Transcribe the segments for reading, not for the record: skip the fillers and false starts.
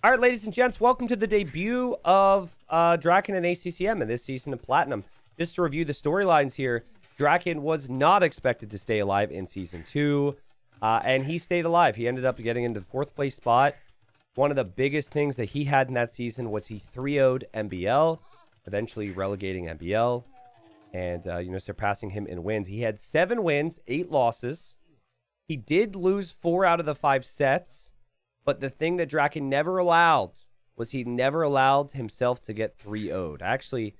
All right, ladies and gents, welcome to the debut of Dracken and ACCM in this season of Platinum. Just to review the storylines here, Dracken was not expected to stay alive in Season 2, and he stayed alive. He ended up getting into the 4th place spot. One of the biggest things that he had in that season was he 3-0'd MBL, eventually relegating MBL, and surpassing him in wins. He had 7 wins, 8 losses. He did lose 4 out of the 5 sets. But the thing that Dracken never allowed was he never allowed himself to get 3-0'd. I actually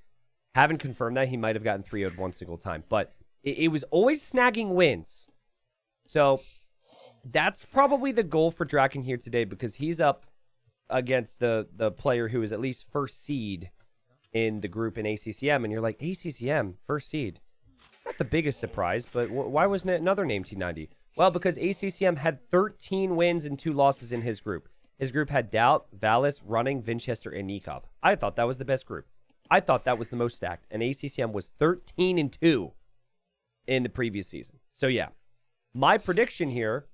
haven't confirmed that. He might have gotten 3-0'd one single time. But it was always snagging wins. So that's probably the goal for Dracken here today, because he's up against the player who is at least first seed in the group in ACCM. And you're like, ACCM, first seed. Not the biggest surprise, but why wasn't it another name T90? Well, because ACCM had 13 wins and 2 losses in his group. His group had Doubt, Valis, Running, Vinchester, and Nikov. I thought that was the best group. I thought that was the most stacked. And ACCM was 13-2 in the previous season. So, yeah. My prediction here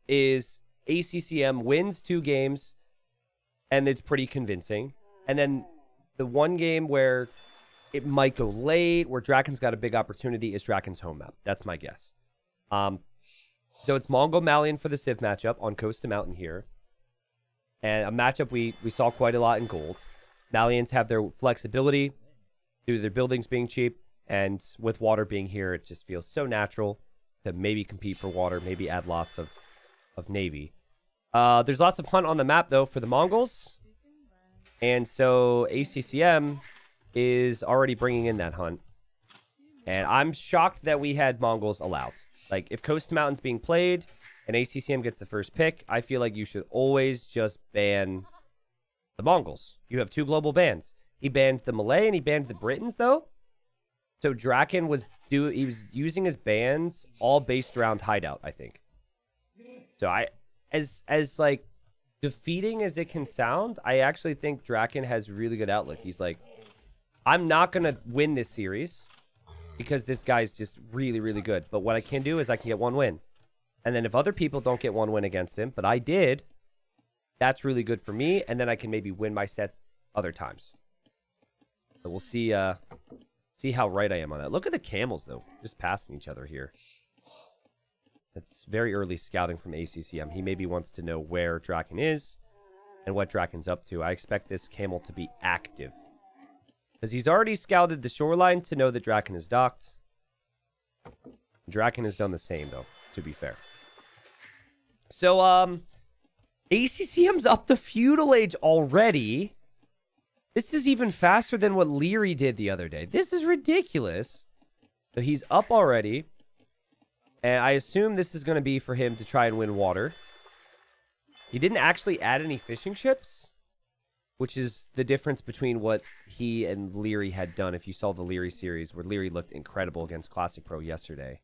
is ACCM wins 2 games, and it's pretty convincing. And then the one game where it might go late, where Drakken's got a big opportunity, is Drakken's home map. That's my guess. So it's Mongol Malian for the Civ matchup on Coast to Mountain here. And a matchup we saw quite a lot in gold. Malians have their flexibility due to their buildings being cheap. And with water being here, it just feels so natural to maybe compete for water, maybe add lots of Navy. There's lots of hunt on the map, though, for the Mongols. And so ACCM is already bringing in that hunt. And I'm shocked that we had Mongols allowed. Like, if Coast to Mountain's being played and ACCM gets the first pick, I feel like you should always just ban the Mongols. You have 2 global bans. He banned the Malay and he banned the Britons, though. So Dracken was using his bans all based around hideout, I think. So as like defeating as it can sound, I actually think Dracken has really good outlook. He's like, I'm not gonna win this series because this guy's just really, really good. But what I can do is I can get 1 win. And then if other people don't get 1 win against him, but I did, that's really good for me. And then I can maybe win my sets other times. So we'll see how right I am on that. Look at the camels, though. Just passing each other here. That's very early scouting from ACCM. He maybe wants to know where Dracken is and what Drakken's up to. I expect this camel to be active, because he's already scouted the shoreline to know that Dracken is docked. Dracken has done the same, though, to be fair. So, ACCM's up to Feudal Age already. This is even faster than what Leary did the other day. This is ridiculous. So he's up already. And I assume this is going to be for him to try and win water. He didn't actually add any fishing ships, which is the difference between what he and Leary had done. If you saw the Leary series, where Leary looked incredible against Classic Pro yesterday.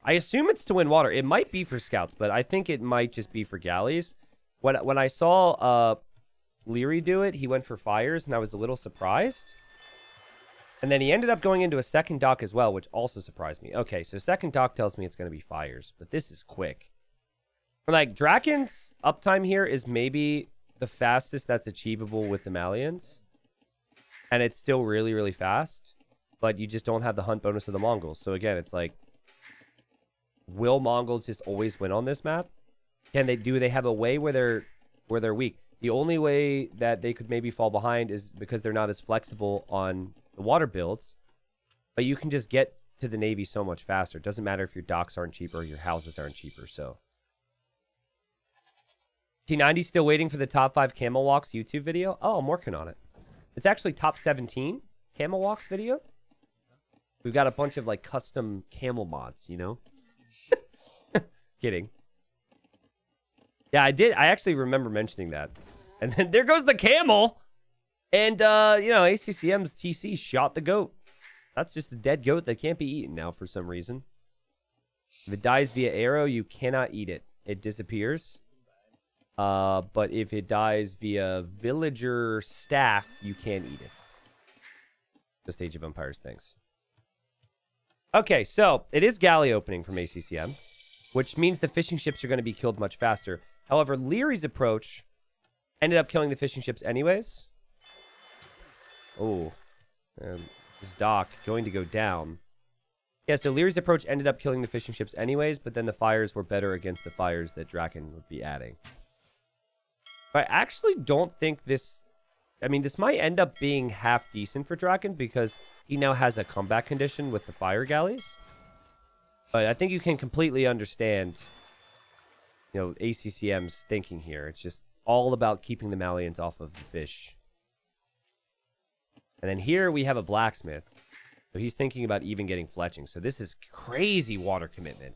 I assume it's to win water. It might be for scouts, but I think it might just be for galleys. When I saw Leary do it, he went for fires, and I was a little surprised. And then he ended up going into a second dock as well, which also surprised me. Okay, so second dock tells me it's going to be fires, but this is quick. Like, Drakken's uptime here is maybe the fastest that's achievable with the Malians. And it's still really, really fast. But you just don't have the hunt bonus of the Mongols. So again, it's like, will Mongols just always win on this map? Do they have a way where they're weak? The only way that they could maybe fall behind is because they're not as flexible on the water builds. But you can just get to the Navy so much faster. It doesn't matter if your docks aren't cheaper or your houses aren't cheaper. So T90 still waiting for the top 5 camel walks YouTube video. Oh, I'm working on it. It's actually top 17 camel walks video. We've got a bunch of like custom camel mods, you know? Kidding. Yeah, I did. I actually remember mentioning that. And then there goes the camel. And, ACCM's TC shot the goat. That's just a dead goat that can't be eaten now for some reason. If it dies via arrow, you cannot eat it. It disappears. But if it dies via villager staff, you can eat it. Just Age of Empires things. Okay, so it is galley opening from ACCM, which means the fishing ships are going to be killed much faster. However, Leary's approach Ended up killing the fishing ships anyways. Oh. This dock going to go down. Yeah, so Leary's approach ended up killing the fishing ships anyways, but then the fires were better against the fires that Dracken would be adding. But I actually don't think this... I mean, this might end up being half decent for Dracken because he now has a comeback condition with the fire galleys. But I think you can completely understand, you know, ACCM's thinking here. It's just all about keeping the Malians off of the fish. And then here we have a blacksmith. So he's thinking about even getting fletching. So this is crazy water commitment.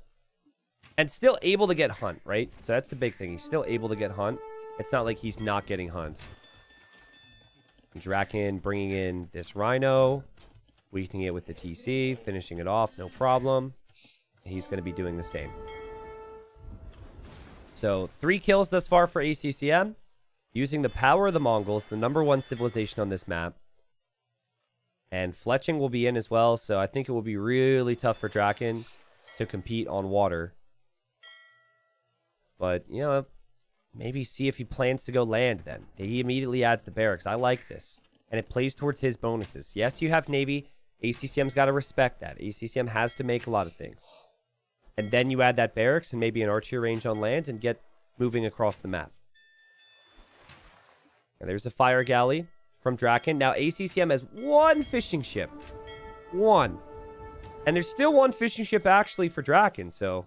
And still able to get hunt, right? So that's the big thing. He's still able to get hunt. It's not like he's not getting hunt. Dracken bringing in this rhino. Weakening it with the TC. Finishing it off, no problem. He's going to be doing the same. So 3 kills thus far for ACCM. Using the power of the Mongols, the #1 civilization on this map. And fletching will be in as well, so I think it will be really tough for Dracken to compete on water. But, you know, maybe see if he plans to go land then. He immediately adds the barracks. I like this. And it plays towards his bonuses. Yes, you have Navy. ACCM's got to respect that. ACCM has to make a lot of things. And then you add that barracks and maybe an archery range on land and get moving across the map. And there's a fire galley from Dracken. Now, ACCM has 1 fishing ship. 1. And there's still 1 fishing ship actually for Dracken, so...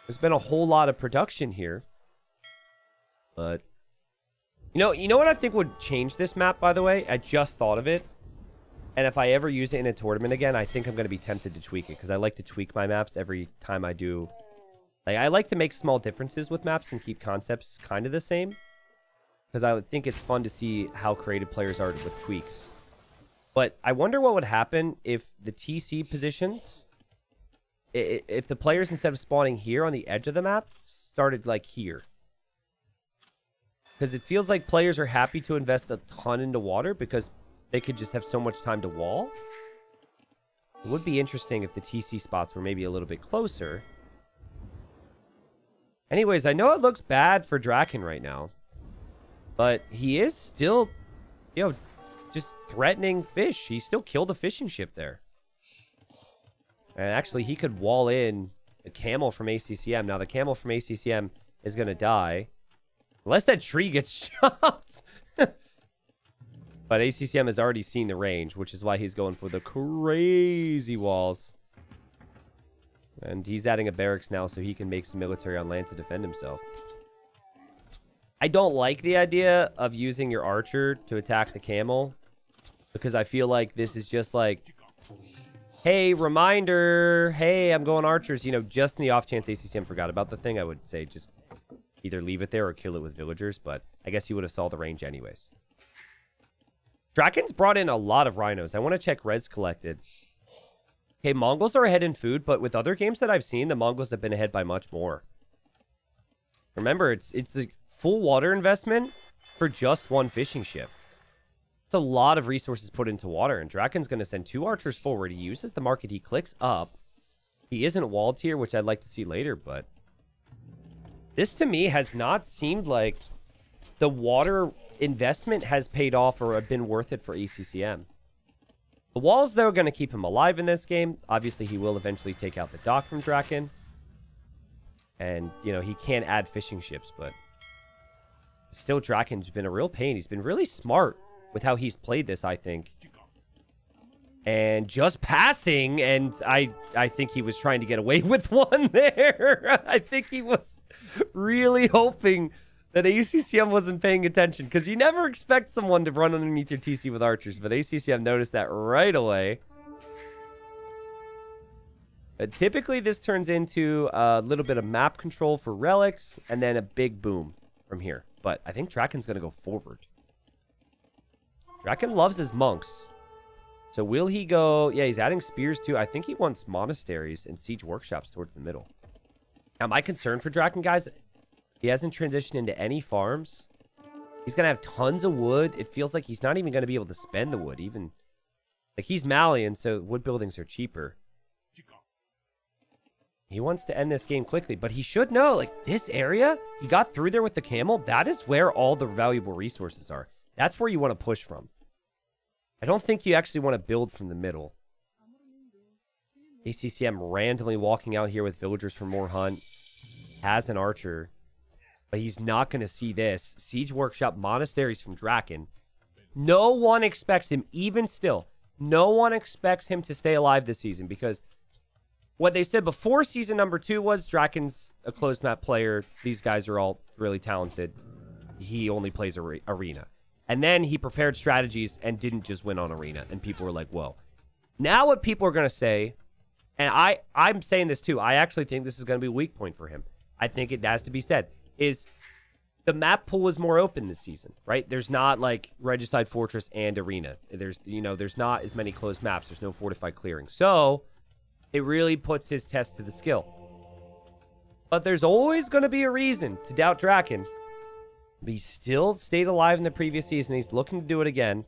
There's been a whole lot of production here. But... You know what I think would change this map, by the way? I just thought of it. And if I ever use it in a tournament again, I think I'm going to be tempted to tweak it. Because I like to tweak my maps every time I do... Like, I like to make small differences with maps and keep concepts kind of the same. Because I think it's fun to see how creative players are with tweaks. But I wonder what would happen if the TC positions... If the players, instead of spawning here on the edge of the map, started, like, here. Because it feels like players are happy to invest a ton into water because they could just have so much time to wall. It would be interesting if the TC spots were maybe a little bit closer. Anyways, I know it looks bad for Dracken right now. But he is still, you know, just threatening fish. He still killed a fishing ship there. And actually, he could wall in the camel from ACCM. Now, the camel from ACCM is going to die. Unless that tree gets chopped. But ACCM has already seen the range, which is why he's going for the crazy walls. And he's adding a barracks now so he can make some military on land to defend himself. I don't like the idea of using your archer to attack the camel. Because I feel like this is just like... Hey, reminder. Hey, I'm going archers. You know, just in the off chance ACCM forgot about the thing, I would say just either leave it there or kill it with villagers. But I guess he would have saw the range anyways. Dracken's brought in a lot of rhinos. I want to check res collected. Okay, Mongols are ahead in food, but with other games that I've seen, the Mongols have been ahead by much more. Remember, it's a full water investment for just 1 fishing ship. It's a lot of resources put into water, and Dracken's going to send 2 archers forward. He uses the market. He clicks up. He isn't walled here, which I'd like to see later, but this to me has not seemed like the water investment has paid off or been worth it for ACCM. The walls, though, are going to keep him alive in this game. Obviously, he will eventually take out the dock from Dracken. And, you know, he can add fishing ships, but still, Dracken's been a real pain. He's been really smart with how he's played this, I think. And just passing, and I think he was trying to get away with one there. I think he was really hoping that ACCM wasn't paying attention, because you never expect someone to run underneath your TC with archers, but ACCM noticed that right away. Typically, this turns into a little bit of map control for relics, and then a big boom from here. But I think Dracken's going to go forward. Dracken loves his monks. So will he go... Yeah, he's adding spears too. I think he wants monasteries and siege workshops towards the middle. Now, my concern for Dracken, guys, he hasn't transitioned into any farms. He's going to have tons of wood. It feels like he's not even going to be able to spend the wood. Even... Like, he's Malian, so wood buildings are cheaper. He wants to end this game quickly, but he should know, like, this area, he got through there with the camel. That is where all the valuable resources are. That's where you want to push from. I don't think you actually want to build from the middle. ACCM randomly walking out here with villagers for more hunt. Has an archer, but he's not going to see this. Siege Workshop, monasteries from Dracken. No one expects him, even still, no one expects him to stay alive this season because what they said before season number 2 was Drakken's a closed map player. These guys are all really talented. He only plays arena. And then he prepared strategies and didn't just win on arena. And people were like, whoa. Now what people are going to say, and I'm saying this too, I actually think this is going to be a weak point for him. I think it has to be said, is the map pool is more open this season, right? There's not like Regicide Fortress and arena. There's not as many closed maps. There's no fortified clearing. So it really puts his test to the skill. But there's always going to be a reason to doubt Dracken. But he still stayed alive in the previous season. He's looking to do it again.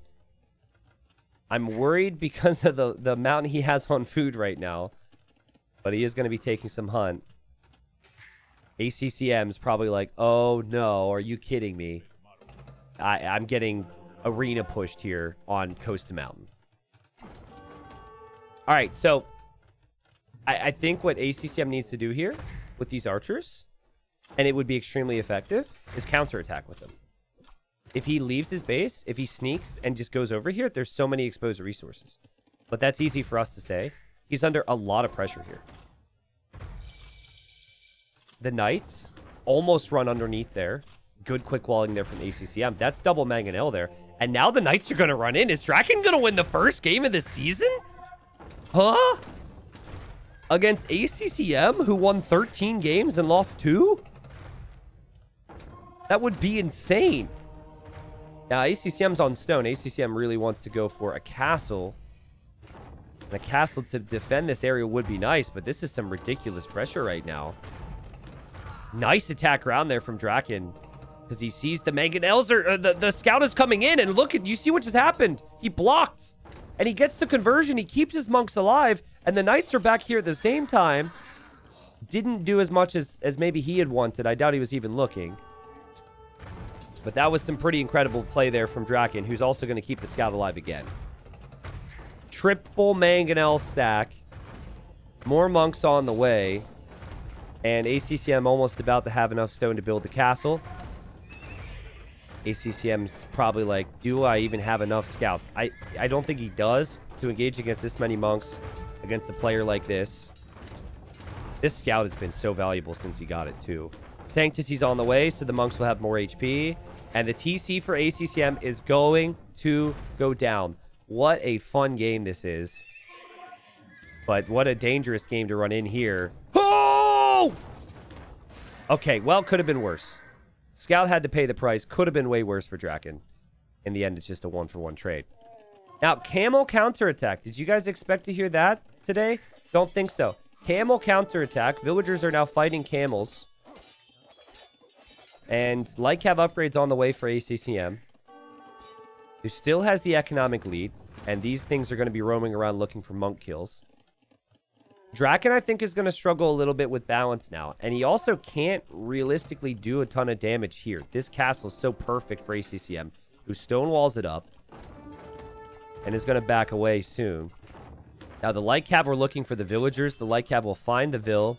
I'm worried because of the amount he has on food right now. But he is going to be taking some hunt. ACCM is probably like, oh no, are you kidding me? I'm getting arena pushed here on Coast to Mountain. All right, so I think what ACCM needs to do here with these archers, and it would be extremely effective, is counterattack with them. If he leaves his base, if he sneaks and just goes over here, there's so many exposed resources. But that's easy for us to say. He's under a lot of pressure here. The Knights almost run underneath there. Good quick walling there from ACCM. That's double Mangonel there. And now the Knights are going to run in. Is Dracken going to win the first game of the season? Huh? Against ACCM, who won 13 games and lost 2? That would be insane. Now, ACCM's on stone. ACCM really wants to go for a castle. And a castle to defend this area would be nice, but this is some ridiculous pressure right now. Nice attack around there from Dracken. Because he sees the Mangonels, the scout is coming in. And look, you see what just happened. He blocked. And he gets the conversion. He keeps his monks alive. And the Knights are back here at the same time. Didn't do as much as maybe he had wanted. I doubt he was even looking. But that was some pretty incredible play there from Dracken, who's also going to keep the scout alive again. Triple Mangonel stack. More monks on the way. And ACCM almost about to have enough stone to build the castle. ACCM's probably like, do I even have enough scouts? I don't think he does to engage against this many monks against a player like this. This scout has been so valuable since he got it too. Sanctity's on the way, so the monks will have more HP. And the TC for ACCM is going to go down. What a fun game this is. But what a dangerous game to run in here. Oh! Okay, well, could have been worse. Scout had to pay the price. Could have been way worse for Dracken. In the end, it's just a 1-for-1 trade. Now, Camel counterattack. Did you guys expect to hear that today? Don't think so. Camel counterattack. Villagers are now fighting camels. And Lycav upgrades on the way for ACCM, who still has the economic lead. And these things are going to be roaming around looking for monk kills. Dracken, I think, is going to struggle a little bit with balance now. And he also can't realistically do a ton of damage here. This castle is so perfect for ACCM, who stonewalls it up and is going to back away soon. Now, the Lycav were looking for the villagers. The Lycav will find the Vill.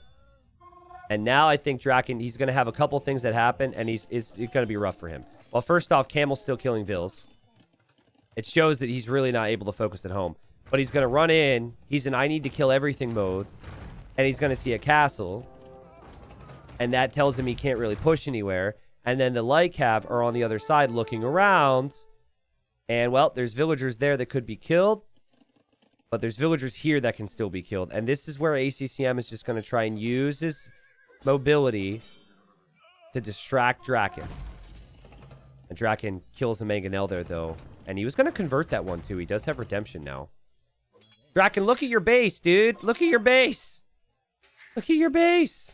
And now I think Dracken, he's going to have a couple things that happen, and it's going to be rough for him. Well, first off, Camel's still killing Vills. It shows that he's really not able to focus at home. But he's going to run in. He's in I need to kill everything mode. And he's going to see a castle. And that tells him he can't really push anywhere. And then the Lycav are on the other side looking around. And, well, there's villagers there that could be killed. But there's villagers here that can still be killed. And this is where ACCM is just going to try and use his mobility to distract Dracken. And Dracken kills a Mangonel there, though. And he was going to convert that one, too. He does have redemption now. Dracken, look at your base, dude. Look at your base. Look at your base.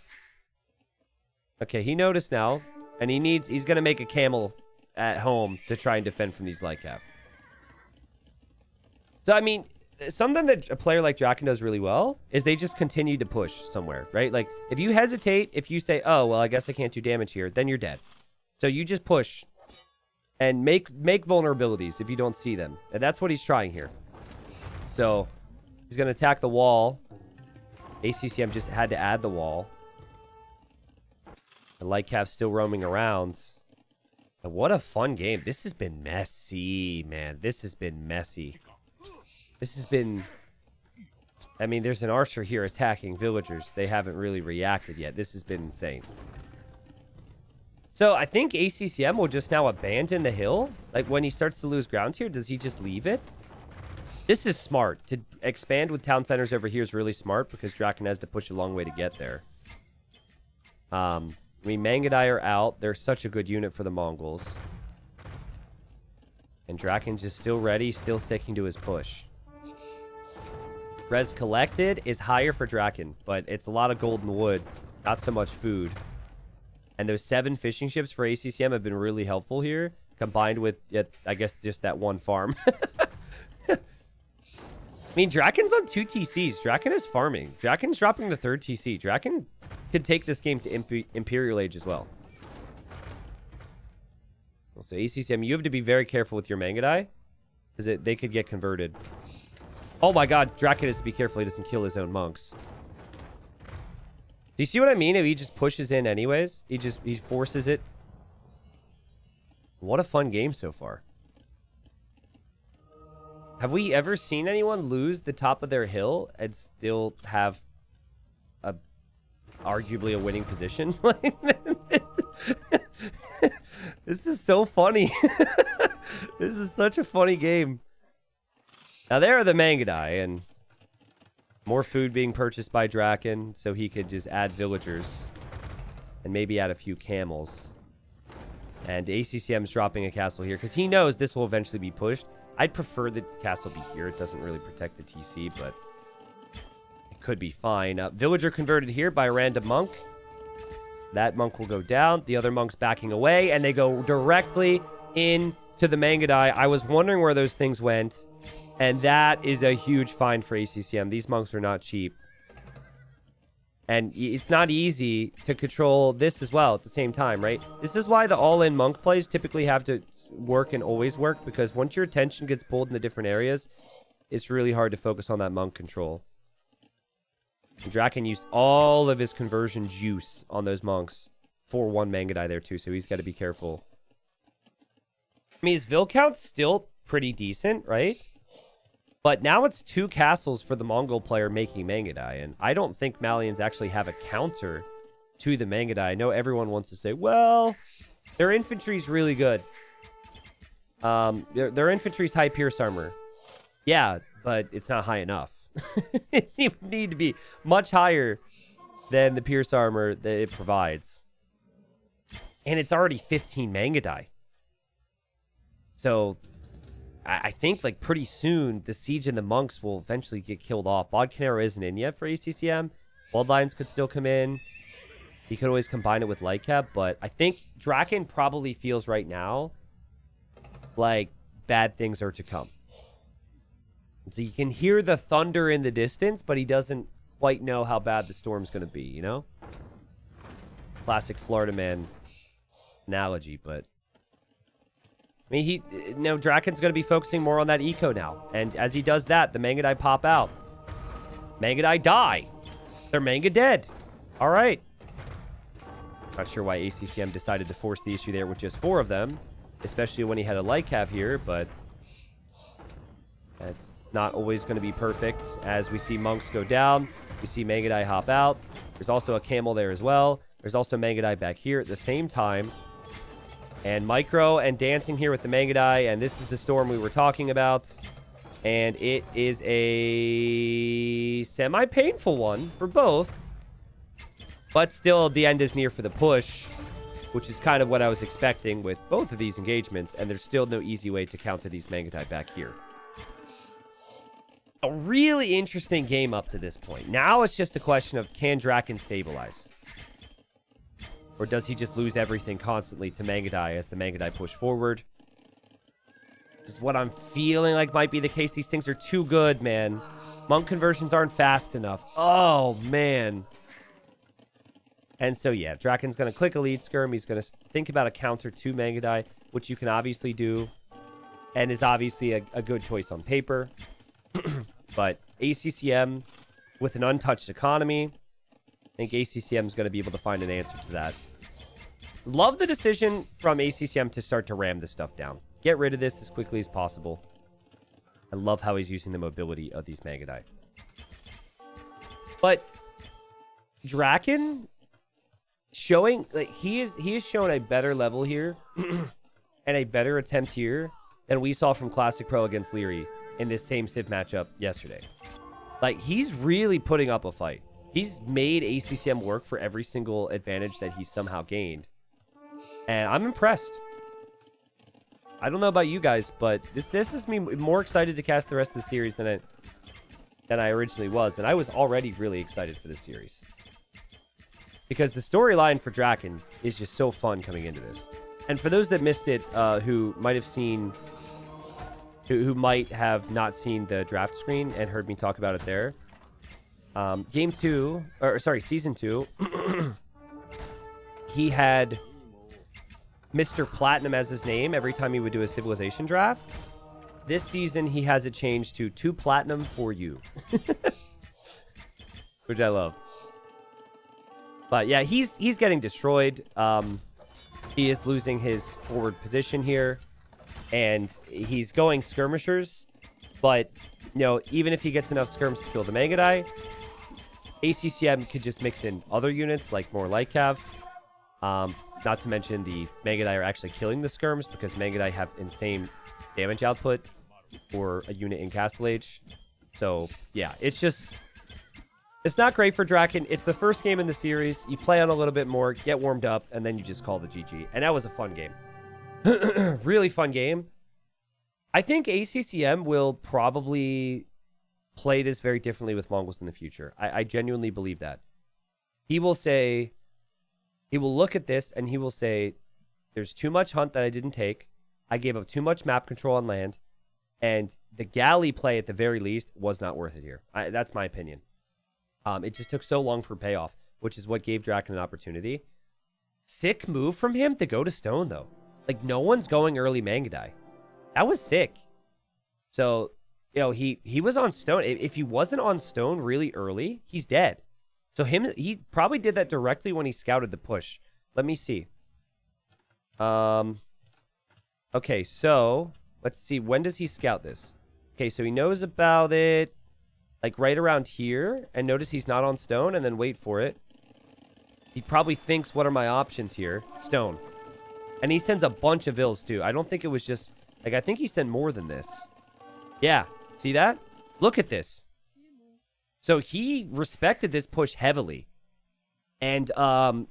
Okay, he noticed now. And he's going to make a camel at home to try and defend from these Lycav. So, I mean, something that a player like Dracken does really well is they just continue to push somewhere, right? Like, if you hesitate, if you say, oh, well, I guess I can't do damage here, then you're dead. So you just push and make vulnerabilities if you don't see them. And that's what he's trying here. So he's going to attack the wall. ACCM just had to add the wall. The Lightcap's still roaming around. And what a fun game. This has been messy, man. This has been messy. This has been... I mean, there's an archer here attacking villagers. They haven't really reacted yet. This has been insane. So I think ACCM will just now abandon the hill. Like, when he starts to lose ground here, does he just leave it? This is smart. To expand with town centers over here is really smart because Dracken has to push a long way to get there. I mean, Mangudai are out. They're such a good unit for the Mongols. And Dracken's just still ready, still sticking to his push. Res collected is higher for Dracken, but it's a lot of golden wood, not so much food. And those 7 fishing ships for ACCM have been really helpful here, combined with, I guess, just that one farm. I mean, Dracken's on 2 TCs. Dracken is farming. Dracken's dropping the 3rd TC. Dracken could take this game to Imperial Age as well. So ACCM, you have to be very careful with your Mangudai, because they could get converted. Oh my god, Dracken has to be careful he doesn't kill his own monks. Do you see what I mean? If he just pushes in anyways, he forces it. What a fun game so far. Have we ever seen anyone lose the top of their hill and still have arguably a winning position? This is so funny. This is such a funny game. Now, there are the Mangudai, and more food being purchased by Dracken, so he could just add villagers and maybe add a few camels. And ACCM's dropping a castle here because he knows this will eventually be pushed. I'd prefer the castle be here. It doesn't really protect the TC, but it could be fine. Villager converted here by a random monk. That monk will go down. The other monk's backing away, and they go directly into the Mangudai. I was wondering where those things went. And that is a huge find for ACCM. These monks are not cheap. And it's not easy to control this as well at the same time, right? This is why the all-in monk plays typically have to work and always work, because once your attention gets pulled in the different areas, it's really hard to focus on that monk control. And Dracken used all of his conversion juice on those monks for one Mangudai there too, so he's got to be careful. I mean, his Vil count's still pretty decent, right? But now it's 2 castles for the Mongol player making Mangudai, and I don't think Malians actually have a counter to the Mangudai. I know everyone wants to say, well, their infantry's really good. Their infantry's high pierce armor. Yeah, but it's not high enough. It would need to be much higher than the pierce armor that it provides. And it's already 15 Mangudai. So I think, like, pretty soon, the Siege and the Monks will eventually get killed off. Bodcanero isn't in yet for ACCM. Bloodlines could still come in. He could always combine it with Lightcap, but I think Dracken probably feels right now like bad things are to come. So you can hear the thunder in the distance, but he doesn't quite know how bad the storm's going to be, you know? Classic Florida man analogy, but... I mean, Dracken's going to be focusing more on that eco now. And as he does that, the Mangudai pop out. Mangudai die. They're Manga dead. All right. Not sure why ACCM decided to force the issue there with just 4 of them. Especially when he had a Lightcap here, but... that's not always going to be perfect. As we see monks go down, we see Mangudai hop out. There's also a camel there as well. There's also Mangudai back here at the same time. And Micro and dancing here with the Mangudai, and this is the storm we were talking about. And it is a semi-painful one for both. But still, the end is near for the push, which is kind of what I was expecting with both of these engagements. And there's still no easy way to counter these Mangudai back here. A really interesting game up to this point. Now it's just a question of, can Dracken stabilize? Or does he just lose everything constantly to Mangudai as the Mangudai push forward? is what I'm feeling like might be the case. These things are too good, man. Monk conversions aren't fast enough. Oh, man. And so, yeah, Drakken's going to click Elite Skirm. He's going to think about a counter to Mangudai, which you can obviously do, and is obviously a good choice on paper. But ACCM with an untouched economy, I think ACCM is going to be able to find an answer to that. Love the decision from ACCM to start to ram this stuff down. Get rid of this as quickly as possible. I love how he's using the mobility of these Mangudai. But Dracken showing, like, he has shown a better level here and a better attempt here than we saw from Classic Pro against Leary in this same Civ matchup yesterday. Like, he's really putting up a fight. He's made ACCM work for every single advantage that he's somehow gained. And I'm impressed. I don't know about you guys, but this is me more excited to cast the rest of the series than I originally was. And I was already really excited for this series. Because the storyline for Dracken is just so fun coming into this. And for those that missed it, who might have seen... Who might have not seen the draft screen and heard me talk about it there. Season 2, he had Mr. Platinum as his name every time he would do a Civilization draft. This season, he has it changed to 2 Platinum for you. Which I love. But yeah, he's getting destroyed. He is losing his forward position here. And he's going skirmishers. But, you know, even if he gets enough skirms to kill the Mangudai, ACCM could just mix in other units, like more light cav. Not to mention the Mangudai are actually killing the skirms because Mangudai have insane damage output for a unit in Castle Age. So, yeah, it's just... It's not great for Dracken. It's the first game in the series. You play on a little bit more, get warmed up, and then you just call the GG. And that was a fun game. Really fun game. I think ACCM will probably play this very differently with Mongols in the future. I genuinely believe that. He will say... He will look at this and he will say, there's too much hunt that I didn't take. I gave up too much map control on land. And the galley play, at the very least, was not worth it here. That's my opinion. It just took so long for payoff, which is what gave Dracken an opportunity. Sick move from him to go to stone, though. Like, no one's going early Mangudai. That was sick. So, you know, he was on stone. If he wasn't on stone really early, he's dead. So he probably did that directly when he scouted the push. Let me see. Okay, so let's see. When does he scout this? Okay, so he knows about it like right around here. And notice he's not on stone, and then wait for it. He probably thinks, what are my options here? Stone. And he sends a bunch of ills too. I don't think it was just... Like, I think he sent more than this. Yeah. See that? Look at this. So he respected this push heavily. And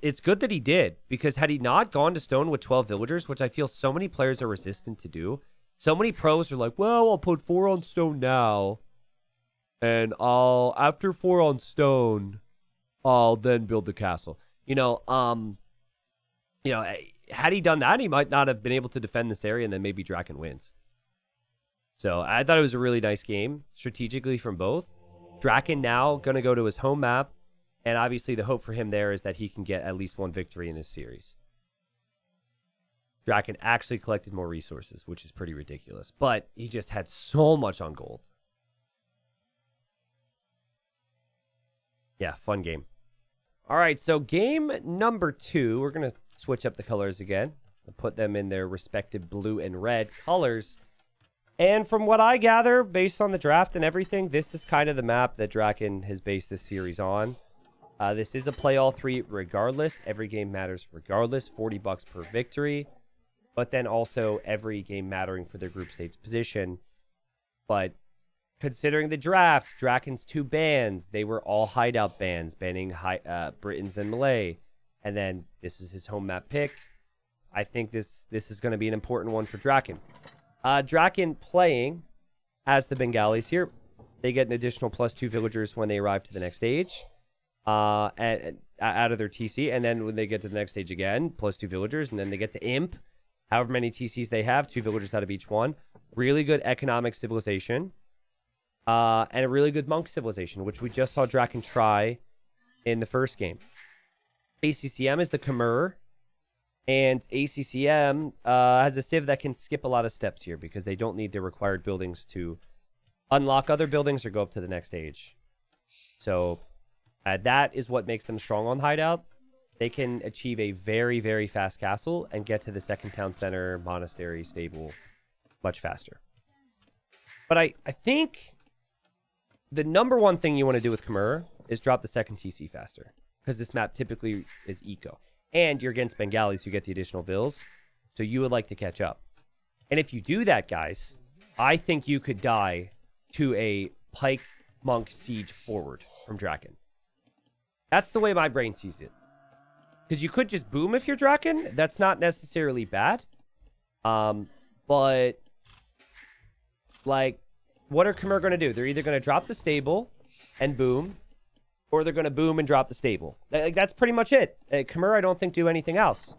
it's good that he did. Because had he not gone to stone with 12 villagers, which I feel so many players are resistant to do. So many pros are like, well, I'll put 4 on stone now. And after 4 on stone, I'll then build the castle. You know, had he done that, he might not have been able to defend this area, and then maybe Dracken wins. So I thought it was a really nice game, strategically from both. Dracken now going to go to his home map, and obviously the hope for him there is that he can get at least 1 victory in this series. Dracken actually collected more resources, which is pretty ridiculous, but he just had so much on gold. Yeah, fun game. All right, so game number 2, we're going to switch up the colors again and put them in their respective blue and red colors. And from what I gather, based on the draft and everything, this is kind of the map that Dracken has based this series on. This is a play all 3 regardless. Every game matters regardless. $40 per victory. But then also every game mattering for their group stage position. But considering the draft, Drakken's 2 bans, they were all hideout bans, banning Britons and Malay. And then this is his home map pick. I think this is going to be an important one for Dracken. Dracken playing as the Bengalis here. They get an additional +2 villagers when they arrive to the next stage out of their TC. And then when they get to the next stage again, +2 villagers. And then they get to Imp. However many TCs they have, 2 villagers out of each one. really good economic civilization, and a really good monk civilization, which we just saw Dracken try in the first game. ACCM is the Khmer, and ACCM has a civ that can skip a lot of steps here because they don't need the required buildings to unlock other buildings or go up to the next stage. So that is what makes them strong on Hideout. They can achieve a very, very fast castle and get to the second town center, monastery, stable much faster. But I think the number one thing you want to do with Khmer is drop the second TC faster, because this map typically is eco. And you're against Bengalis who get the additional vills, so you would like to catch up. And if you do that, guys, I think you could die to a Pike Monk siege forward from Dracken. That's the way my brain sees it. Because you could just boom if you're Dracken. That's not necessarily bad. But, like, what are Khmer going to do? They're either going to drop the stable and boom, or they're going to boom and drop the stable. Like, that's pretty much it. Khmer, I don't think, do anything else.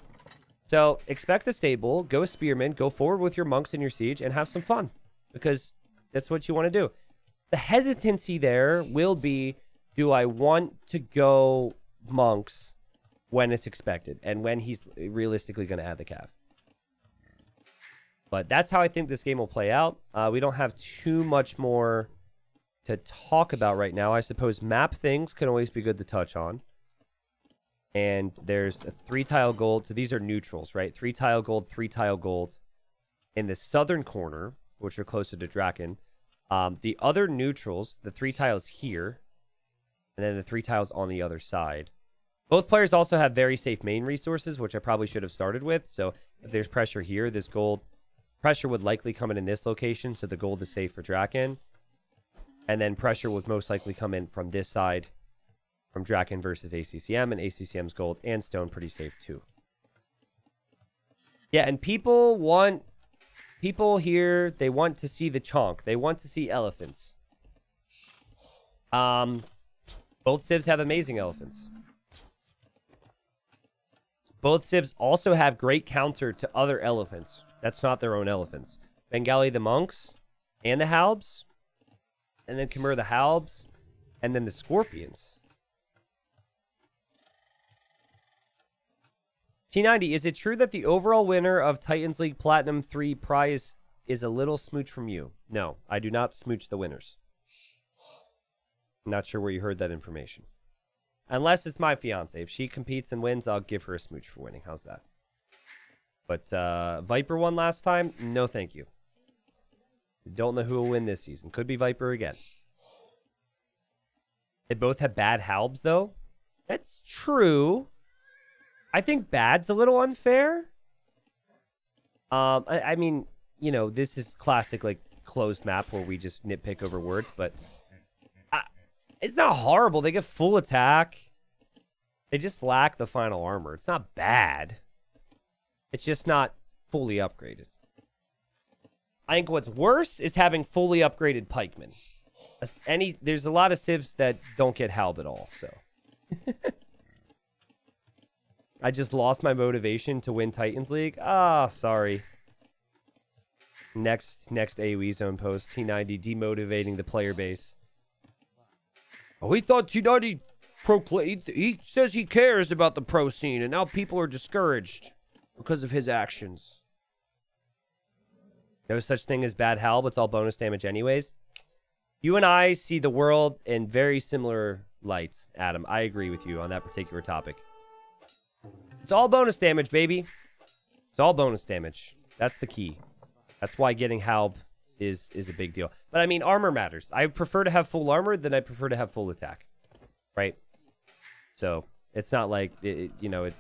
So, expect the stable, go spearman, go forward with your monks in your siege, and have some fun. Because that's what you want to do. The hesitancy there will be, do I want to go monks when it's expected and when he's realistically going to add the cav? But that's how I think this game will play out. We don't have too much more to talk about right now. I suppose map things can always be good to touch on. And there's a 3-tile gold. So these are neutrals, right? 3-tile gold, 3-tile gold in the southern corner, which are closer to Dracken. The other neutrals, the 3 tiles here, and then the 3 tiles on the other side. Both players also have very safe main resources, which I probably should have started with. So if there's pressure here, this gold pressure would likely come in this location, so the gold is safe for Dracken. And then pressure would most likely come in from this side, from Dracken versus ACCM, and ACCM's gold and stone pretty safe too. Yeah, and people here, they want to see the chonk. They want to see elephants. Both civs have amazing elephants. Both civs also have great counter to other elephants. That's not their own elephants. Bengali the monks and the halbs. And then Khmer the halbs. And then the scorpions. T90, is it true that the overall winner of Titans League Platinum 3 prize is a little smooch from you? No, I do not smooch the winners. I'm not sure where you heard that information. Unless it's my fiance. If she competes and wins, I'll give her a smooch for winning. How's that? But Viper won last time? No, thank you. Don't know who will win this season. Could be Viper again. They both have bad halbs, though. That's true. I think bad's a little unfair. I mean, you know, this is classic, like, closed map where we just nitpick over words, but it's not horrible. They get full attack. They just lack the final armor. It's not bad. It's just not fully upgraded. I think what's worse is having fully upgraded pikemen. There's a lot of civs that don't get halb at all, so. I just lost my motivation to win Titans League. Ah, sorry. Next AoE zone post. T90 demotivating the player base. Oh, he thought T90 he says he cares about the pro scene, and now people are discouraged because of his actions. No such thing as bad halb. It's all bonus damage anyways. You and I see the world in very similar lights, Adam. I agree with you on that particular topic. It's all bonus damage, baby. It's all bonus damage. That's the key. That's why getting halb is a big deal. But I mean, armor matters. I prefer to have full armor than I prefer to have full attack. Right? So, it's not like, you know, it's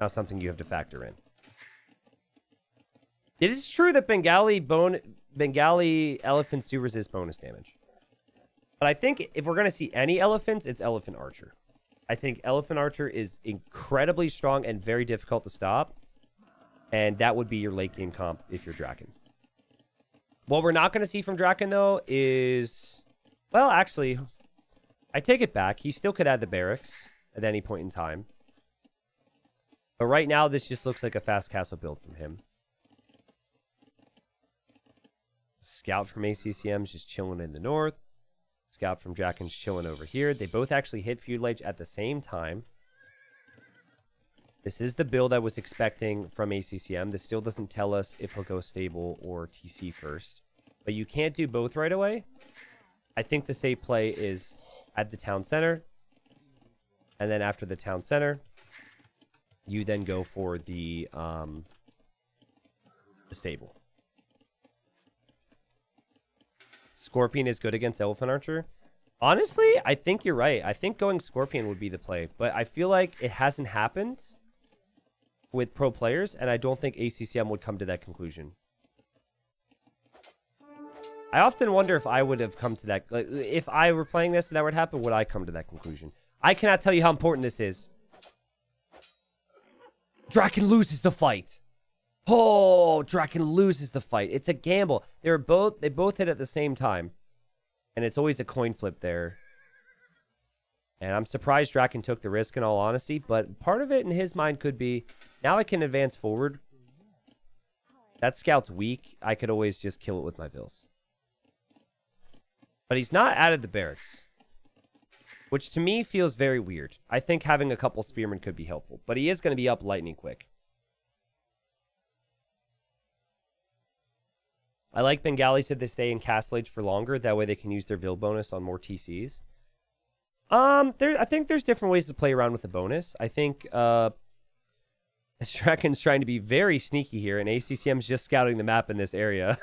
not something you have to factor in. It is true that Bengali elephants do resist bonus damage. But I think if we're going to see any elephants, it's Elephant Archer. I think Elephant Archer is incredibly strong and very difficult to stop. And that would be your late game comp if you're Dracken. What we're not going to see from Dracken, though, is... Well, actually, I take it back. He still could add the barracks at any point in time. But right now, this just looks like a fast castle build from him. Scout from ACCM is just chilling in the north. Scout from Dracken's chilling over here. They both actually hit Feudal Age at the same time. This is the build I was expecting from ACCM. This still doesn't tell us if he'll go stable or TC first. But you can't do both right away. I think the safe play is at the town center. And then after the town center, you then go for the stable. Scorpion is good against Elephant Archer. Honestly, I think you're right. I think going Scorpion would be the play. But I feel like it hasn't happened with pro players, and I don't think ACCM would come to that conclusion. I often wonder if I would have come to that. Like, if I were playing this and that would happen, would I come to that conclusion? I cannot tell you how important this is. Dracken loses the fight. Oh, Dracken loses the fight. It's a gamble. They both hit at the same time. And it's always a coin flip there. And I'm surprised Dracken took the risk, in all honesty. But part of it in his mind could be, now I can advance forward. That scout's weak. I could always just kill it with my Vils. But he's not added the barracks. Which to me feels very weird. I think having a couple spearmen could be helpful. But he is going to be up lightning quick. I like Bengali said they stay in Castle Age for longer. That way they can use their Vil bonus on more TCs. I think there's different ways to play around with the bonus. I think Dracken's trying to be very sneaky here, and ACCM's just scouting the map in this area.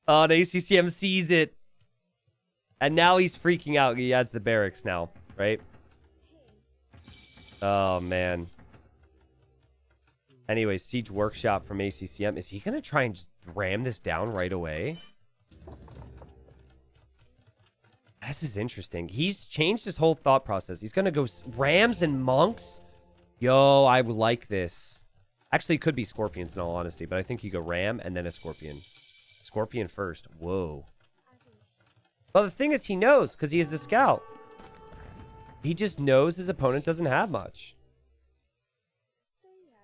Oh, and ACCM sees it. And now he's freaking out. He adds the barracks now, right? Oh, man. Anyway, Siege Workshop from ACCM. Is he going to try and just ram this down right away? This is interesting. He's changed his whole thought process. He's going to go Rams and Monks. Yo, I would like this. Actually, it could be Scorpions in all honesty, but I think you go Ram and then a Scorpion. Scorpion first. Whoa. Well, the thing is, he knows because he is the scout. He just knows his opponent doesn't have much.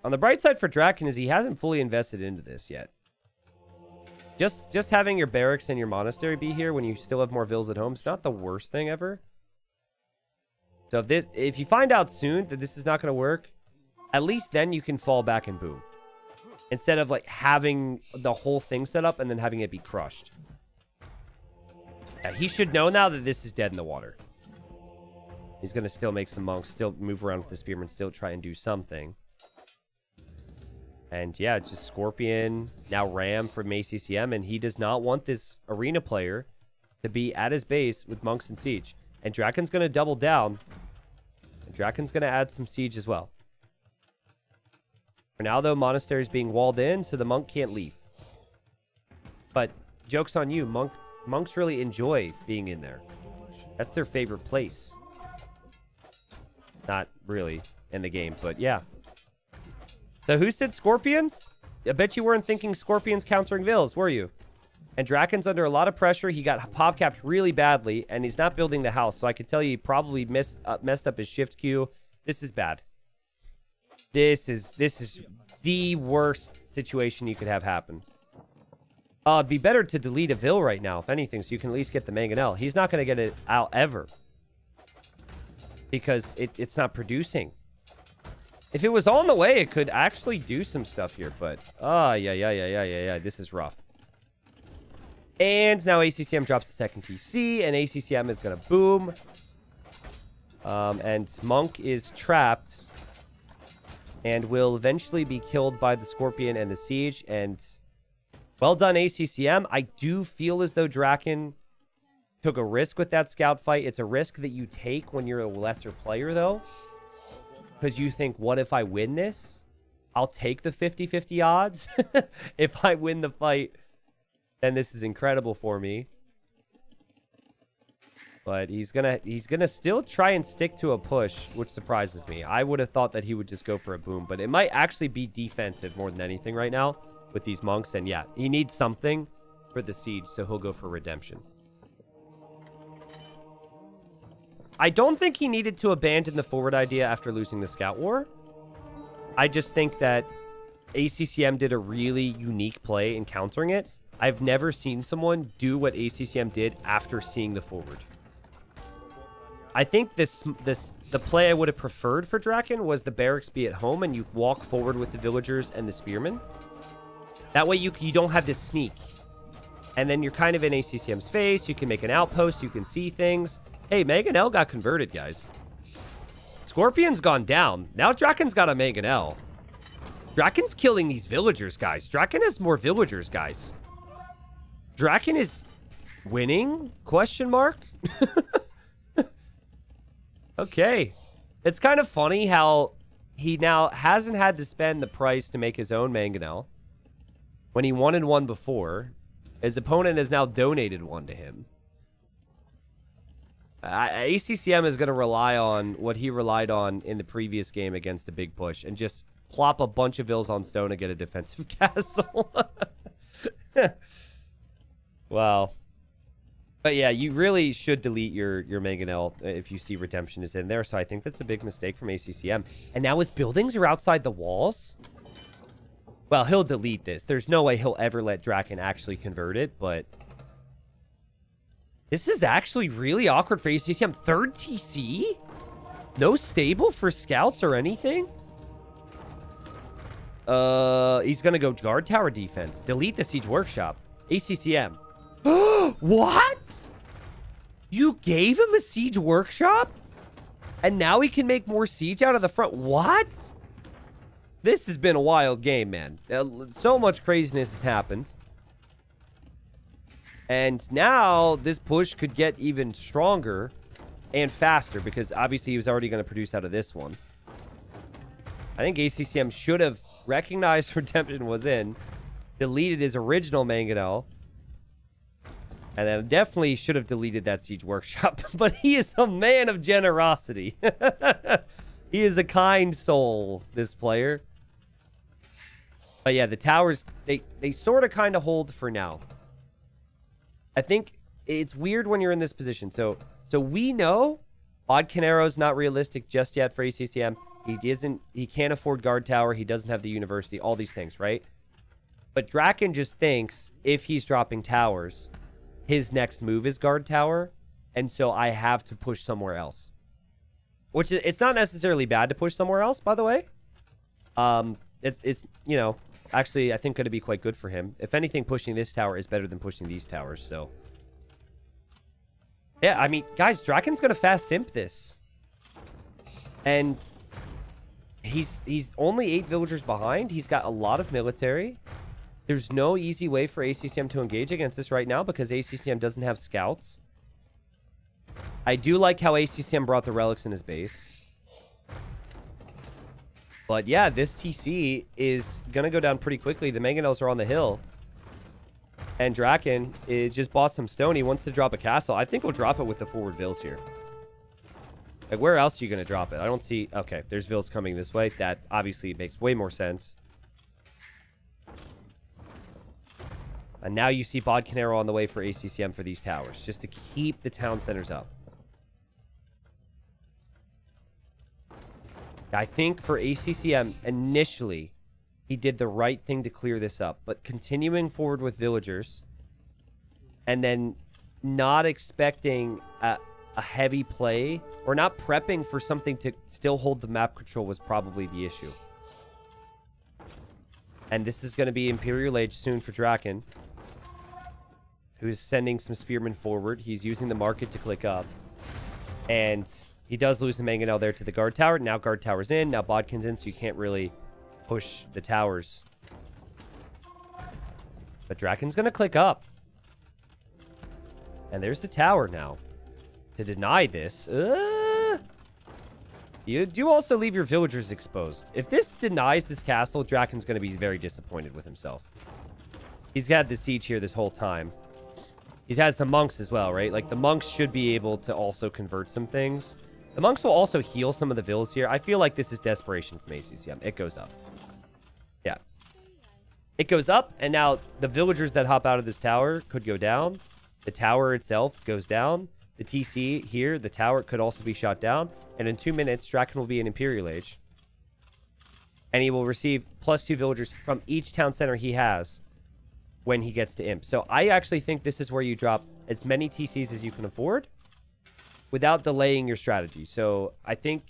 On the bright side for Dracken is he hasn't fully invested into this yet. Just having your barracks and your monastery be here when you still have more Vils at home is not the worst thing ever. So if you find out soon that this is not going to work, at least then you can fall back and boom. Instead of like having the whole thing set up and then having it be crushed. Yeah, he should know now that this is dead in the water. He's going to still make some monks, still move around with the spearmen, still try and do something. And yeah, just Scorpion, now Ram from ACCM, and he does not want this arena player to be at his base with monks and siege. And Dracken's going to double down. And Dracken's going to add some siege as well. For now, though, monastery is being walled in, so the monk can't leave. But joke's on you, monks really enjoy being in there. That's their favorite place. Not really in the game, but yeah. So who said Scorpions? I bet you weren't thinking Scorpions countering Vils, were you? And Dracken's under a lot of pressure. He got pop-capped really badly, and he's not building the house. So I can tell you he probably messed up his shift queue. This is bad. This is the worst situation you could have happen. It'd be better to delete a Vil right now, if anything, so you can at least get the Mangonel. He's not going to get it out ever. Because it's not producing. If it was on the way, it could actually do some stuff here, but... yeah. This is rough. And now ACCM drops the second TC, and ACCM is going to boom. And Monk is trapped. And will eventually be killed by the Scorpion and the Siege. And well done, ACCM. I do feel as though Dracken took a risk with that scout fight. It's a risk that you take when you're a lesser player, though. Because you think, what if I win this? I'll take the 50-50 odds. If I win the fight, then this is incredible for me. But he's gonna still try and stick to a push, which surprises me. I would have thought that he would just go for a boom, but it might actually be defensive more than anything right now with these monks. And yeah, he needs something for the siege, so he'll go for redemption. I don't think he needed to abandon the forward idea after losing the Scout War. I just think that ACCM did a really unique play in countering it I've never seen someone do what ACCM did after seeing the forward. I think the play I would have preferred for Dracken was the barracks be at home and you walk forward with the villagers and the spearmen. That way you don't have to sneak. And then you're kind of in ACCM's face. You can make an outpost. You can see things. Hey, Mangonel got converted, guys. Scorpion's gone down. Now Dracken's got a Mangonel. Dracken's killing these villagers, guys. Dracken has more villagers, guys. Dracken is winning? Question mark? Okay. It's kind of funny how he now hasn't had to spend the price to make his own Mangonel when he wanted one before. His opponent has now donated one to him. ACCM is going to rely on what he relied on in the previous game against the big push and just plop a bunch of vills on stone and get a defensive castle. Wow. But yeah, you really should delete your Mangonel if you see Redemption is in there. So I think that's a big mistake from ACCM. And now his buildings are outside the walls. Well, he'll delete this. There's no way he'll ever let Dracken actually convert it, but this is actually really awkward for ACCM. Third TC? No stable for scouts or anything? He's going to go guard tower defense. Delete the siege workshop. ACCM. What? You gave him a siege workshop? And now he can make more siege out of the front? What? This has been a wild game, man. So much craziness has happened. And now this push could get even stronger and faster because obviously he was already going to produce out of this one. I think ACCM should have recognized Redemption was in, deleted his original Mangonel, and then definitely should have deleted that siege workshop. But he is a man of generosity. He is a kind soul, this player. But yeah, the towers, they sort of kind of hold for now. I think it's weird when you're in this position. So we know Bodcanero's not realistic just yet for ACCM. He can't afford guard tower. He doesn't have the university, all these things, right? But Dracken just thinks if he's dropping towers, his next move is guard tower. And so I have to push somewhere else. Which it's not necessarily bad to push somewhere else, by the way. It's you know, actually I think going to be quite good for him. If anything, pushing this tower is better than pushing these towers, so. Yeah, I mean, guys, Dracken's going to fast imp this. And he's only 8 villagers behind. He's got a lot of military. There's no easy way for ACCM to engage against this right now because ACCM doesn't have scouts. I do like how ACCM brought the relics in his base. But yeah, this TC is going to go down pretty quickly. The Mangonels are on the hill. And Dracken just bought some stone. He wants to drop a castle. I think we'll drop it with the forward vills here. Like, where else are you going to drop it? I don't see... Okay, there's vills coming this way. That obviously makes way more sense. And now you see Bodcanero on the way for ACCM for these towers. Just to keep the town centers up. I think for ACCM, initially, he did the right thing to clear this up. But continuing forward with villagers, and then not expecting a heavy play, or not prepping for something to still hold the map control was probably the issue. And this is going to be Imperial Age soon for Dracken, who's sending some spearmen forward. He's using the market to click up. And... he does lose the Mangonel there to the guard tower. Now guard tower's in. Now Bodkin's in, so you can't really push the towers. But Dracken's going to click up. And there's the tower now. To deny this. You do also leave your villagers exposed. If this denies this castle, Dracken's going to be very disappointed with himself. He's had the siege here this whole time. He has the monks as well, right? Like, the monks should be able to also convert some things. The monks will also heal some of the vills here. I feel like this is desperation from ACCM. It goes up. Yeah. It goes up, and now the villagers that hop out of this tower could go down. The tower itself goes down. The TC here, the tower, could also be shot down. And in 2 minutes, Dracken will be in Imperial Age. And he will receive +2 villagers from each town center he has. when he gets to Imp. So I actually think this is where you drop as many TCs as you can afford without delaying your strategy. So I think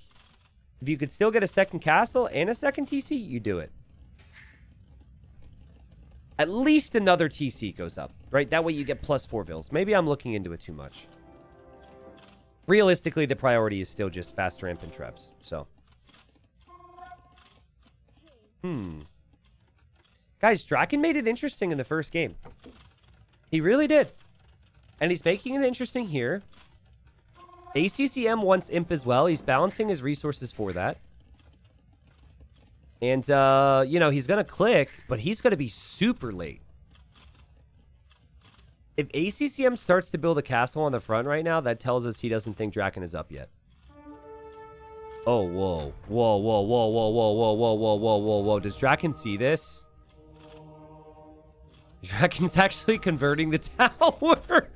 if you could still get a second castle and a second TC, you do it. At least another TC goes up, right? That way you get +4 vills. Maybe I'm looking into it too much. Realistically, the priority is still just faster Imp and Trebs. So. Guys, Dracken made it interesting in the first game. He really did. And he's making it interesting here. ACCM wants Imp as well. He's balancing his resources for that. And, you know, he's going to click, but he's going to be super late. If ACCM starts to build a castle on the front right now, that tells us he doesn't think Dracken is up yet. Oh, whoa. Whoa, whoa, whoa, whoa, whoa, whoa, whoa, whoa, whoa, whoa, whoa. Does Dracken see this? Dracken's actually converting the tower.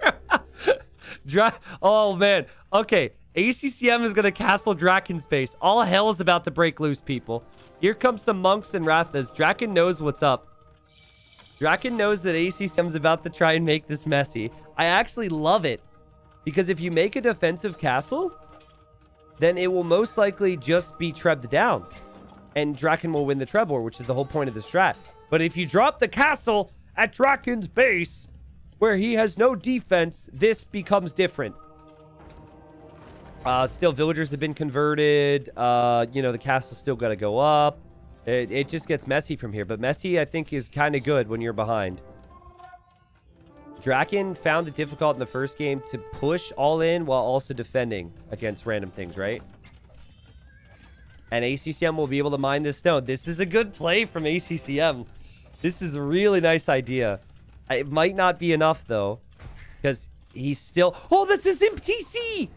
Oh, man. Okay. ACCM is going to castle Drakken's base. All hell is about to break loose, people. Here comes some monks and Rathas. Dracken knows what's up. Dracken knows that ACCM's about to try and make this messy. I actually love it. Because if you make a defensive castle, then it will most likely just be trebbed down. And Dracken will win the treb war, which is the whole point of the strat. But if you drop the castle at Drakken's base, where he has no defense, this becomes different. Still, villagers have been converted. You know, the castle's still got to go up. It just gets messy from here. But messy, I think, is kind of good when you're behind. Dracken found it difficult in the first game to push all in while also defending against random things, right? And ACCM will be able to mine this stone. This is a good play from ACCM. This is a really nice idea. It might not be enough, though, because he's still... Oh, that's his Imp TC!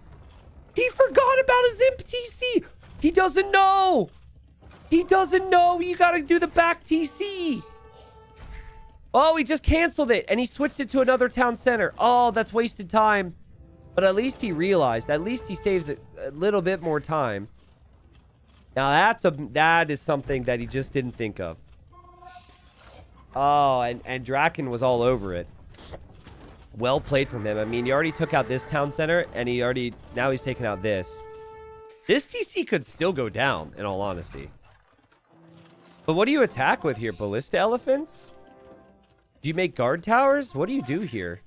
He forgot about his Imp TC! He doesn't know! He doesn't know! You gotta do the back TC! Oh, he just canceled it, and he switched it to another town center. Oh, that's wasted time. But at least he realized. At least he saves a little bit more time. Now, that is something that he just didn't think of. Oh, and Dracken was all over it. Well played from him. I mean, he already took out this town center, and now he's taking out this. This TC could still go down, in all honesty. But what do you attack with here? Ballista elephants? Do you make guard towers? What do you do here?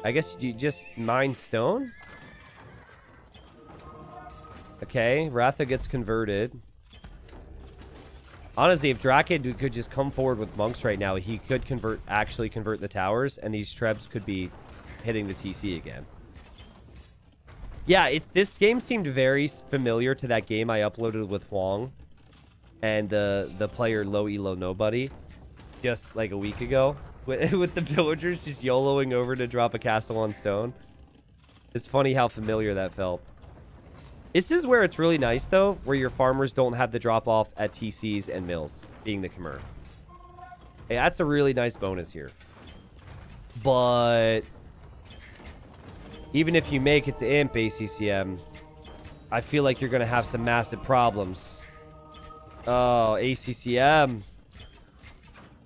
I guess you just mine stone? Okay, Ratha gets converted. Honestly, if Dracken could just come forward with monks right now, he could actually convert the towers, and these trebs could be hitting the TC again. Yeah, this game seemed very familiar to that game I uploaded with Huang and the player Low Elo Nobody just like a week ago with the villagers just YOLOing over to drop a castle on stone. It's funny how familiar that felt. This is where it's really nice, though, where your farmers don't have the drop-off at TCs and mills, being the Khmer. Hey, that's a really nice bonus here. But even if you make it to Imp ACCM, I feel like you're going to have some massive problems. Oh, ACCM.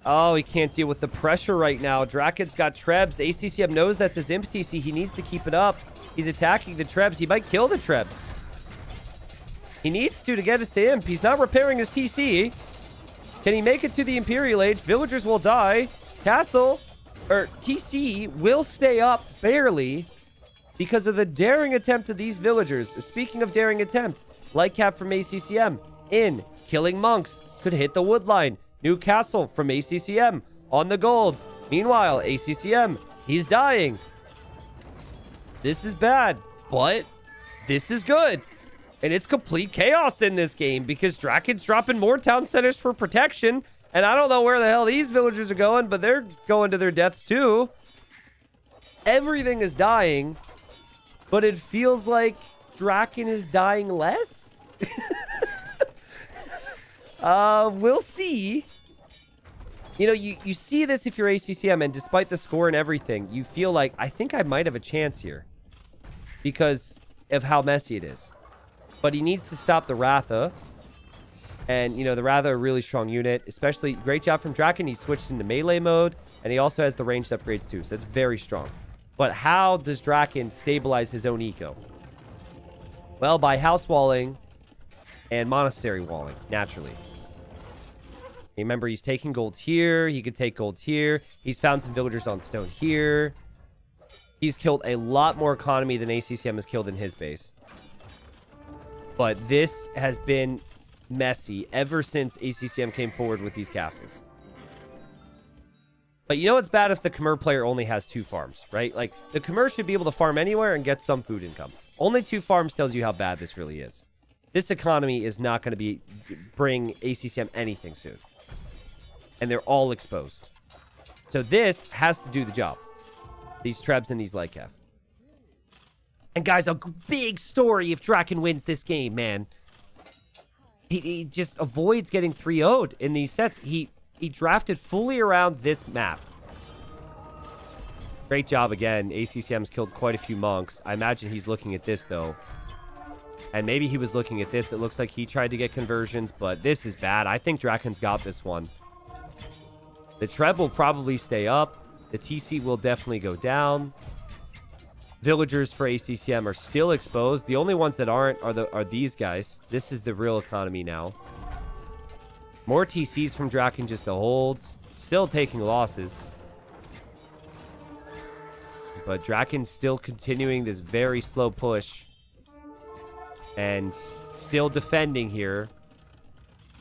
Oh, he can't deal with the pressure right now. Drakken's got trebs. ACCM knows that's his Imp TC. He needs to keep it up. He's attacking the trebs. He might kill the trebs. He needs to get it to Imp. He's not repairing his TC. Can he make it to the Imperial Age? Villagers will die. Castle, or TC, will stay up barely because of the daring attempt of these villagers. Speaking of daring attempt, light cap from ACCM. In. Killing monks. Could hit the wood line. New castle from ACCM. On the gold. Meanwhile, ACCM, he's dying. This is bad, but this is good. And it's complete chaos in this game because Drakken's dropping more town centers for protection. And I don't know where the hell these villagers are going, but they're going to their deaths too. Everything is dying, but it feels like Dracken is dying less. We'll see. You know, you see this if you're ACCM, and despite the score and everything, you feel like, I think I might have a chance here because of how messy it is. But he needs to stop the Ratha. And, you know, the rather really strong unit, especially great job from Dracken. He switched into melee mode, and he also has the ranged upgrades too, so it's very strong. But how does Dracken stabilize his own eco? Well, by house walling and monastery walling, naturally. Remember, he's taking gold here. He could take gold here. He's found some villagers on stone here. He's killed a lot more economy than ACCM has killed in his base. But this has been messy ever since ACCM came forward with these castles. But you know what's bad if the Khmer player only has 2 farms, right? Like, the Khmer should be able to farm anywhere and get some food income. Only 2 farms tells you how bad this really is. This economy is not going to bring ACCM anything soon. And they're all exposed. So this has to do the job. These Trebs and these Lycav. And guys, a big story if Dracken wins this game, man. He just avoids getting 3-0'd in these sets. He drafted fully around this map. Great job again. ACCM's killed quite a few monks. I imagine he's looking at this, though. And maybe he was looking at this. It looks like he tried to get conversions, but this is bad. I think Drakken's got this one. The Treb will probably stay up. The TC will definitely go down. Villagers for ACCM are still exposed. The only ones that aren't are these guys. This is the real economy now. More TCs from Dracken just to hold. Still taking losses. But Drakken's still continuing this very slow push. And still defending here.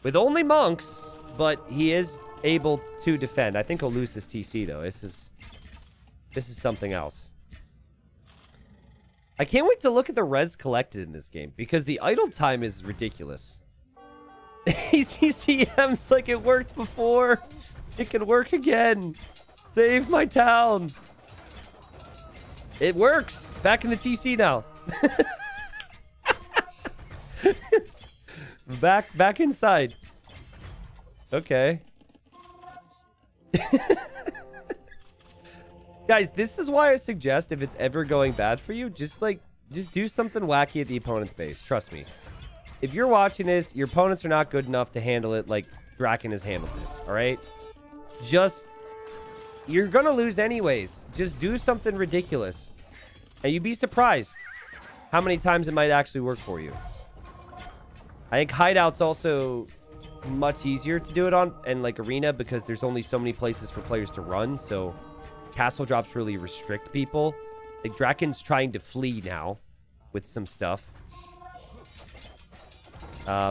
With only monks, but he is able to defend. I think he'll lose this TC, though. This is something else. I can't wait to look at the res collected in this game, because the idle time is ridiculous. ACCM's like, it worked before. It can work again. Save my town. It works. Back in the TC now. Back inside. Okay. Guys, this is why I suggest if it's ever going bad for you, just do something wacky at the opponent's base. Trust me. If you're watching this, your opponents are not good enough to handle it like Dracken has handled this, all right? You're gonna lose anyways. Just do something ridiculous. And you'd be surprised how many times it might actually work for you. I think Hideout's also much easier to do it on, and like Arena, because there's only so many places for players to run, so castle drops really restrict people. Like, Drakken's trying to flee now with some stuff.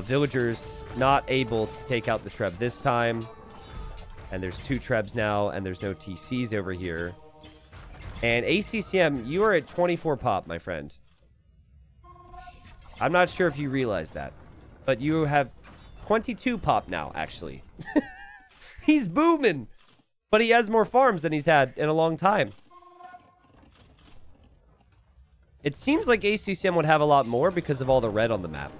Villagers not able to take out the Treb this time. And there's 2 Trebs now, and there's no TCs over here. And ACCM, you are at 24 pop, my friend. I'm not sure if you realize that, but you have 22 pop now, actually. He's booming, but he has more farms than he's had in a long time. It seems like ACCM would have a lot more because of all the red on the map.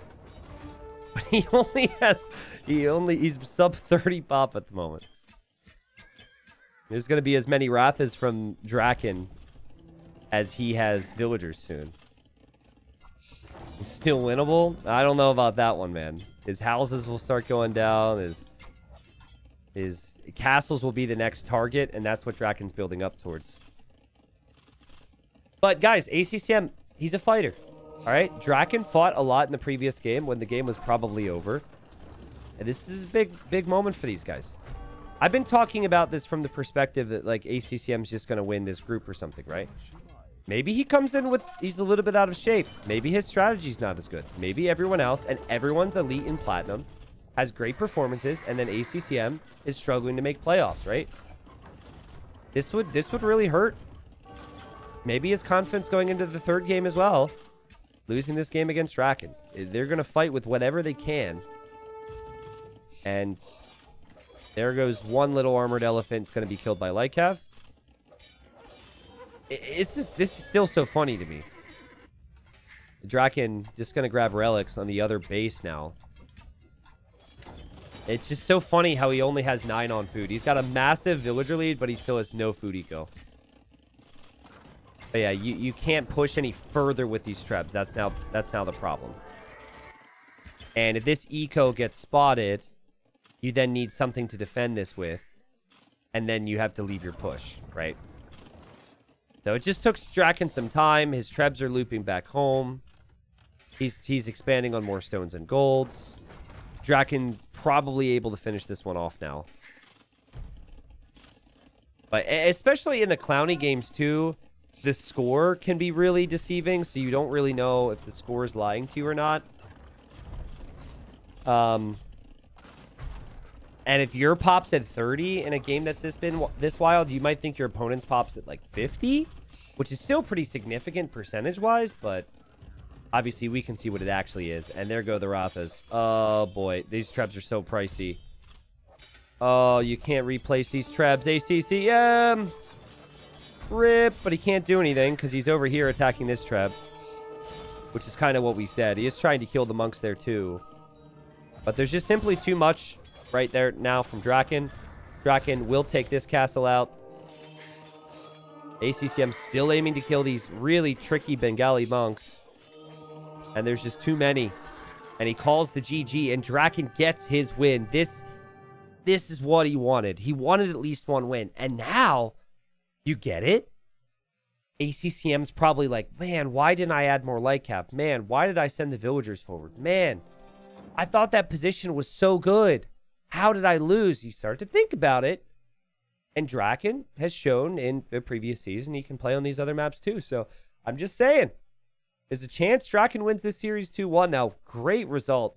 But he only has... He's sub 30 pop at the moment. There's going to be as many Rathas from Dracken as he has villagers soon. It's still winnable? I don't know about that one, man. His houses will start going down. His castles will be the next target, and that's what Drakken's building up towards. But, guys, ACCM, he's a fighter. All right? Dracken fought a lot in the previous game when the game was probably over. And this is a big moment for these guys. I've been talking about this from the perspective that, like, ACCM's just going to win this group or something, right? Maybe he comes in with... He's a little bit out of shape. Maybe his strategy's not as good. Maybe everyone else, and everyone's elite in Platinum, has great performances, and then ACCM is struggling to make playoffs, right? This would really hurt. Maybe his confidence going into the 3rd game as well. Losing this game against Dracken. They're going to fight with whatever they can. And there goes one little armored elephant. It's going to be killed by Lycav. This is still so funny to me. Dracken just going to grab relics on the other base now. It's just so funny how he only has 9 on food. He's got a massive villager lead, but he still has no food eco. But yeah, you can't push any further with these Trebs. That's now the problem. And if this eco gets spotted, you then need something to defend this with. And then you have to leave your push, right? So it just took Dracken some time. His trebs are looping back home. He's expanding on more stones and golds. Dracken probably able to finish this one off now. But especially in the Clowny games too, the score can be really deceiving, so you don't really know if the score is lying to you or not. And if your pop's at 30 in a game that's been this wild, you might think your opponent's pop's at like 50, which is still pretty significant percentage-wise, but obviously we can see what it actually is. And there go the Rathas. Oh boy, these trebs are so pricey. Oh, you can't replace these trebs. ACCM! Rip, but he can't do anything because he's over here attacking this treb, which is kind of what we said. He is trying to kill the monks there too. But there's just simply too much right there now from Dracken. Dracken will take this castle out. ACCM still aiming to kill these really tricky Bengali monks. And there's just too many. And he calls the GG, and Dracken gets his win. This is what he wanted. He wanted at least one win. And now, you get it? ACCM's probably like, man, why didn't I add more light cap? Man, why did I send the villagers forward? Man, I thought that position was so good. How did I lose? You start to think about it. And Dracken has shown in the previous season he can play on these other maps too. So I'm just saying, there's a chance Dracken wins this series 2-1. Now, great result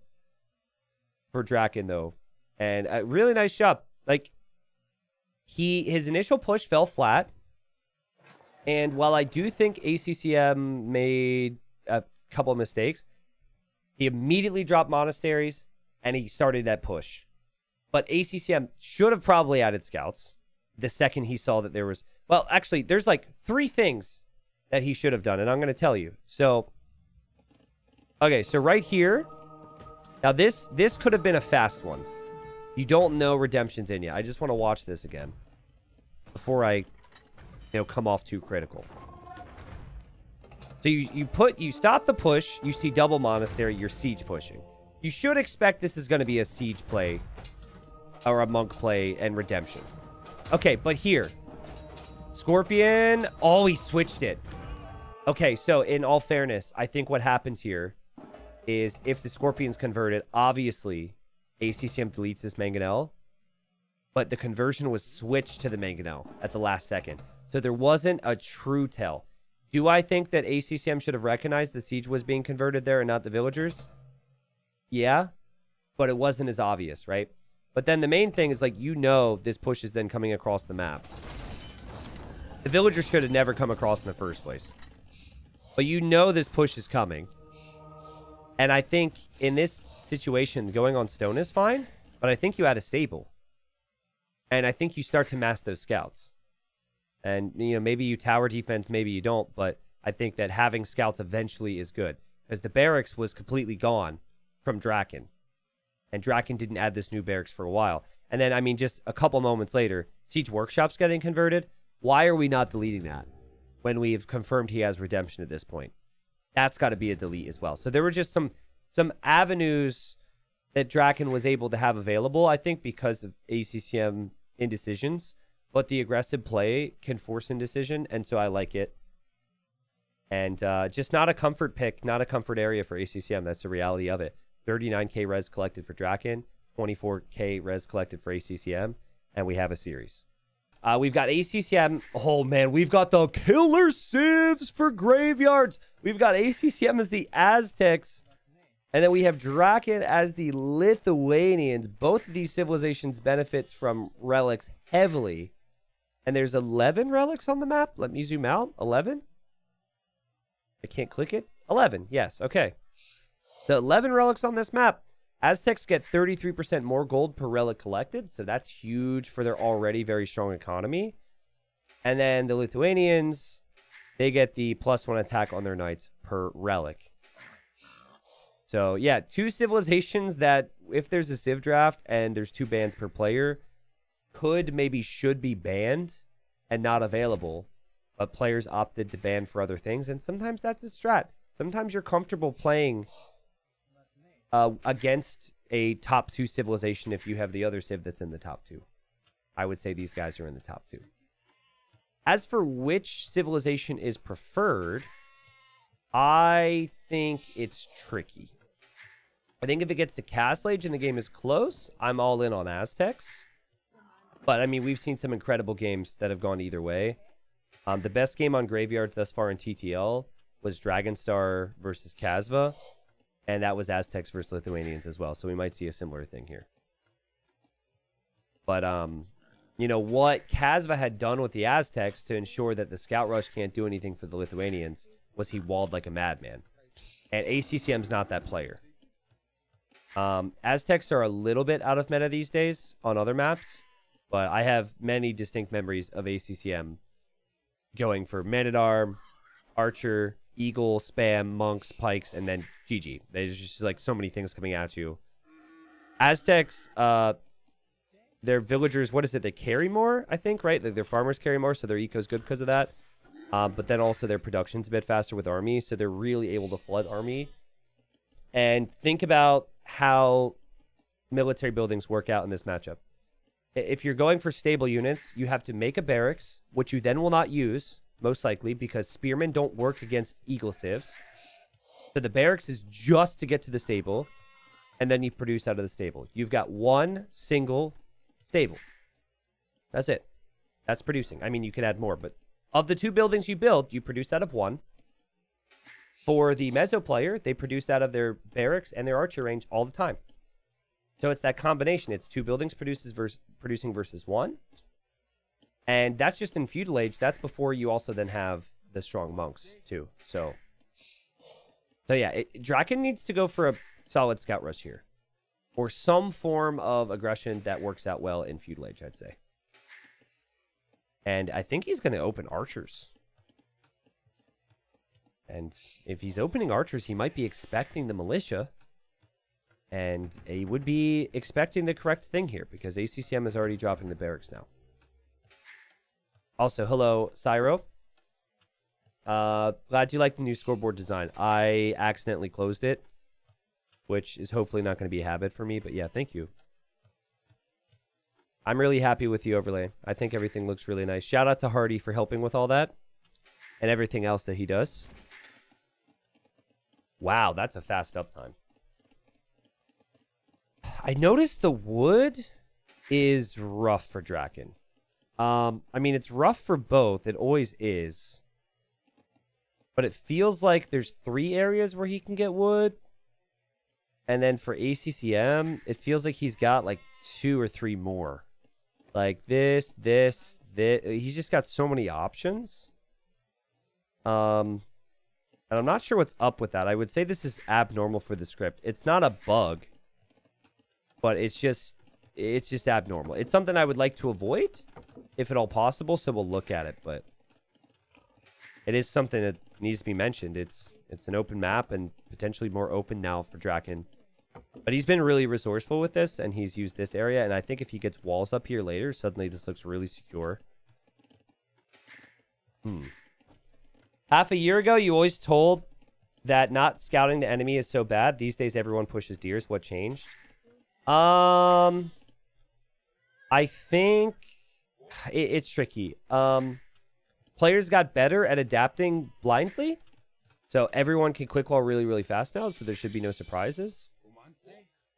for Dracken though. And a really nice job. Like, his initial push fell flat. And while I do think ACCM made a couple of mistakes, he immediately dropped monasteries and he started that push. But ACCM should have probably added scouts the second he saw that there was... Well, actually, there's like 3 things that he should have done, and I'm going to tell you. So, okay, so right here... Now, this could have been a fast one. You don't know Redemption's in yet. I just want to watch this again before I, come off too critical. So you stop the push, you see double monastery, you're siege pushing. You should expect this is going to be a siege play or a monk play and redemption. Okay, but here. Scorpion. Oh, he switched it. Okay, so in all fairness, I think what happens here is if the Scorpion's converted, obviously ACCM deletes this Mangonel, but the conversion was switched to the Mangonel at the last second. So there wasn't a true tell. Do I think that ACCM should have recognized the siege was being converted there and not the villagers? Yeah, but it wasn't as obvious, right? But then the main thing is, like, this push is then coming across the map. The villagers should have never come across in the first place. But this push is coming. And I think in this situation, going on stone is fine, but I think you add a stable. And I think you start to mass those scouts. And, maybe you tower defense, maybe you don't, but I think that having scouts eventually is good. Because the barracks was completely gone from Dracken. And Dracken didn't add this new barracks for a while. And then, just a couple moments later, Siege Workshop's getting converted. Why are we not deleting that when we've confirmed he has redemption at this point? That's got to be a delete as well. So there were just some avenues that Dracken was able to have available, I think, because of ACCM indecisions. But the aggressive play can force indecision, and so I like it. And just not a comfort pick, not a comfort area for ACCM. That's the reality of it. 39k res collected for Dracken, 24k res collected for ACCM, and we have a series. We've got ACCM. Oh, man, we've got the killer civs for graveyards. We've got ACCM as the Aztecs, and then we have Dracken as the Lithuanians. Both of these civilizations benefits from relics heavily. And there's 11 relics on the map. Let me zoom out. 11? I can't click it. 11. Yes. Okay. So 11 relics on this map. Aztecs get 33% more gold per relic collected. So that's huge for their already very strong economy. And then the Lithuanians, they get the +1 attack on their knights per relic. So yeah, 2 civilizations that if there's a civ draft and there's 2 bans per player, should be banned and not available, but players opted to ban for other things, and sometimes that's a strat. Sometimes you're comfortable playing against a top 2 civilization if you have the other civ that's in the top 2. I would say these guys are in the top 2. As for which civilization is preferred, I think it's tricky. I think if it gets to Castle Age and the game is close, I'm all in on Aztecs. But, I mean, we've seen some incredible games that have gone either way. The best game on Graveyards thus far in TTL was Dragonstar versus Kasva. And that was Aztecs versus Lithuanians as well. So we might see a similar thing here. But, you know, what Kasva had done with the Aztecs to ensure that the Scout Rush can't do anything for the Lithuanians was he walled like a madman. And ACCM's not that player. Aztecs are a little bit out of meta these days on other maps. But I have many distinct memories of ACCM going for Man-at-Arm, Archer, Eagle, Spam, Monks, Pikes, and then GG. There's just like so many things coming at you. Aztecs, their villagers, what is it? They carry more, I think, right? Their farmers carry more, so their eco's good because of that. But then also their production's a bit faster with army, so they're really able to flood army. And think about how military buildings work out in this matchup. If you're going for stable units, you have to make a barracks, which you then will not use, most likely, because spearmen don't work against eagle civs. So the barracks is just to get to the stable, and then you produce out of the stable. You've got one single stable. That's it. That's producing. I mean, you can add more, but of the 2 buildings you build, you produce out of 1. For the Meso player, they produce out of their barracks and their archer range all the time. So it's that combination. It's 2 buildings producing versus 1. And that's just in feudal age. That's before you also then have the strong monks too. So yeah, Dracken needs to go for a solid scout rush here. Or some form of aggression that works out well in feudal age, I'd say. And I think he's going to open archers. And if he's opening archers, he might be expecting the militia. And he would be expecting the correct thing here, because ACCM is already dropping the barracks now. Also, hello, Cyro. Glad you like the new scoreboard design. I accidentally closed it, which is hopefully not going to be a habit for me. But yeah, thank you. I'm really happy with the overlay. I think everything looks really nice. Shout out to Hardy for helping with all that and everything else that he does. Wow, that's a fast uptime. I noticed the wood is rough for Dracken. I mean, it's rough for both. It always is. But it feels like there's 3 areas where he can get wood. And then for ACCM, it feels like he's got like 2 or 3 more. Like this. He's just got so many options. And I'm not sure what's up with that. I would say this is abnormal for the script. It's not a bug. But it's just abnormal. It's something I would like to avoid, if at all possible, so we'll look at it. But it is something that needs to be mentioned. It's an open map and potentially more open now for Dracken. But he's been really resourceful with this, and he's used this area. And I think if he gets walls up here later, suddenly this looks really secure. Half a year ago, you always told that not scouting the enemy is so bad. These days, everyone pushes deers. What changed? I think it's tricky. Players got better at adapting blindly. So everyone can quick wall really, really fast now. So there should be no surprises.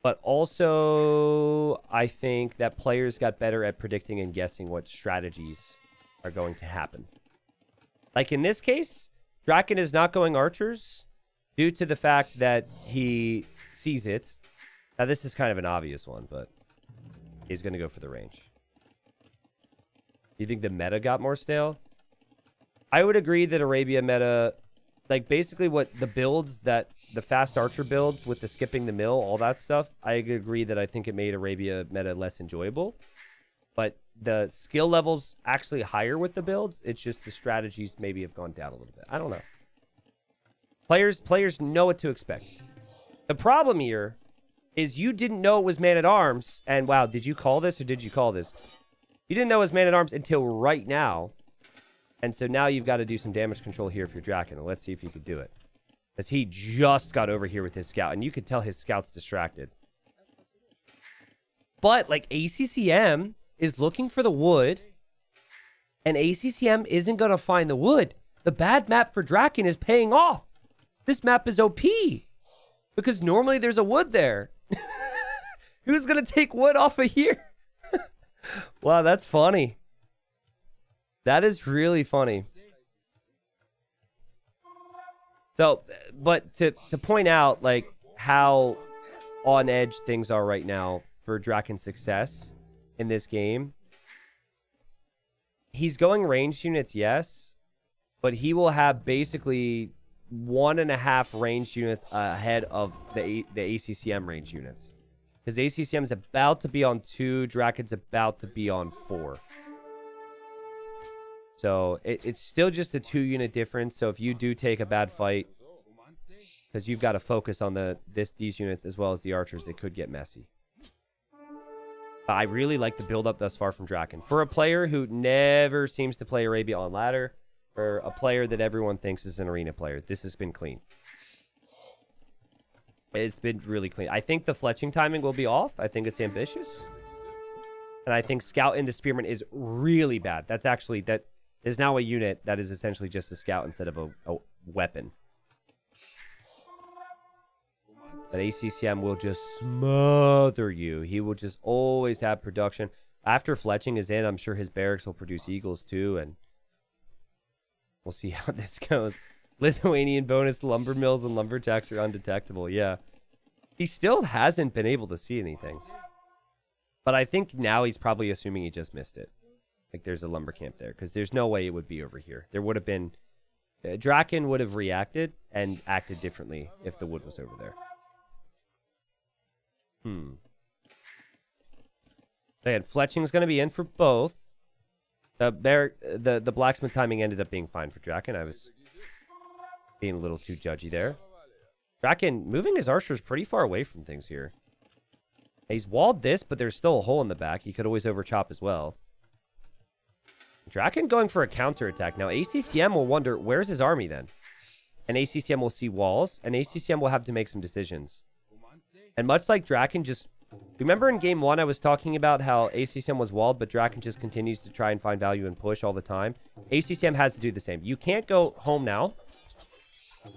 But also, I think that players got better at predicting and guessing what strategies are going to happen. Like in this case, Dracken is not going archers due to the fact that he sees it. Now, this is kind of an obvious one, but he's going to go for the range. You think the meta got more stale? I would agree that Arabia meta, like basically what the builds that the fast archer builds with the skipping the mill, all that stuff, I agree that I think it made Arabia meta less enjoyable. But the skill level's actually higher with the builds. It's just the strategies maybe have gone down a little bit. I don't know. Players know what to expect. The problem here is you didn't know it was Man-at-Arms. And wow, did you call this or did you call this? You didn't know it was Man-at-Arms until right now. And so now you've got to do some damage control here if you're Dracken. Let's see if you could do it. Because he just got over here with his scout. And you could tell his scout's distracted. But, like, ACCM is looking for the wood. And ACCM isn't going to find the wood. The bad map for Dracken is paying off. This map is OP. Because normally there's a wood there. Who's going to take wood off of here? Wow, that's funny. That is really funny. So, but to point out, like, how on edge things are right now for Drakken's success in this game. He's going ranged units, yes. But he will have basically 1.5 ranged units ahead of the ACCM range units. Because ACCM is about to be on 2. Drakken's about to be on 4. So it's still just a 2-unit difference. So if you do take a bad fight, because you've got to focus on these units as well as the archers, it could get messy. I really like the build-up thus far from Dracken. For a player who never seems to play Arabia on ladder, or a player that everyone thinks is an arena player, this has been clean. It's been really clean. I think the fletching timing will be off. I think it's ambitious. And I think scout into spearman is really bad. That's actually, that is now a unit that is essentially just a scout instead of a weapon. But ACCM will just smother you. He will just always have production. After fletching is in, I'm sure his barracks will produce eagles too. And we'll see how this goes. Lithuanian bonus lumber mills and lumberjacks are undetectable. Yeah. He still hasn't been able to see anything. But I think now he's probably assuming he just missed it. Like there's a lumber camp there. Because there's no way it would be over here. There would have been... Dracken would have reacted and acted differently if the wood was over there. And fletching is going to be in for both. The blacksmith timing ended up being fine for Dracken. I was being a little too judgy there. Dracken moving his archers pretty far away from things here. He's walled this, but there's still a hole in the back. He could always overchop as well. Dracken going for a counterattack. Now, ACCM will wonder, where's his army then? And ACCM will see walls, and ACCM will have to make some decisions. And much like Dracken just... Remember in game 1 I was talking about how ACCM was walled, but Dracken just continues to try and find value and push all the time? ACCM has to do the same. You can't go home now.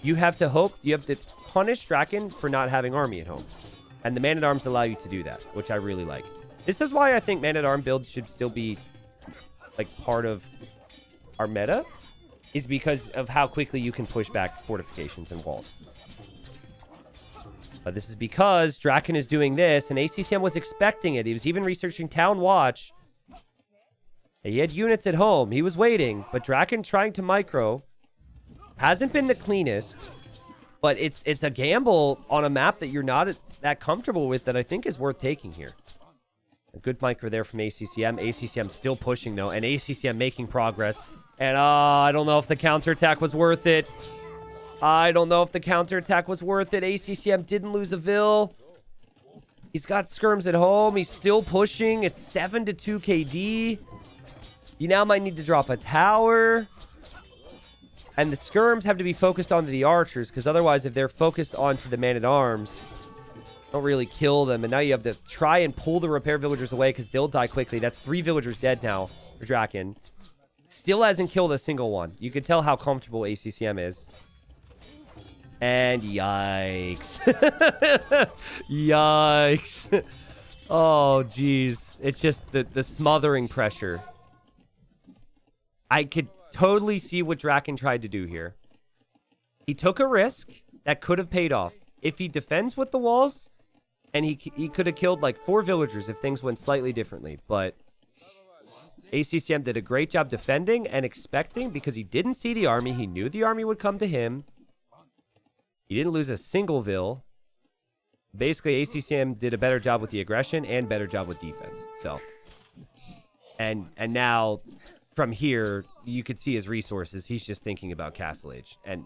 You have to hope... You have to punish Dracken for not having army at home. And the Man-at-Arms allow you to do that, which I really like. This is why I think Man-at-Arm builds should still be, like, part of our meta. Is because of how quickly you can push back fortifications and walls. But this is because Dracken is doing this, and ACCM was expecting it. He was even researching Town Watch. He had units at home. He was waiting. But Dracken trying to micro hasn't been the cleanest. But it's a gamble on a map that you're not that comfortable with that I think is worth taking here. A good micro there from ACCM. ACCM still pushing, though. And ACCM making progress. And I don't know if the counterattack was worth it. I don't know if the counterattack was worth it. ACCM didn't lose a Vil. He's got skirms at home. He's still pushing. It's 7-2 KD. You now might need to drop a tower. And the skirms have to be focused onto the archers, because otherwise, if they're focused onto the man-at-arms, don't really kill them. And now you have to try and pull the repair villagers away, because they'll die quickly. That's 3 villagers dead now for Dracken. Still hasn't killed a single one. You can tell how comfortable ACCM is. And yikes. Yikes. Oh, jeez. It's just the smothering pressure. I could totally see what Dracken tried to do here. He took a risk that could have paid off. If he defends with the walls, and he could have killed like 4 villagers if things went slightly differently. But ACCM did a great job defending and expecting, because he didn't see the army. He knew the army would come to him. He didn't lose a single Vil. Basically, ACCM did a better job with the aggression and better job with defense. So, and now from here, you could see his resources. He's just thinking about Castle Age. And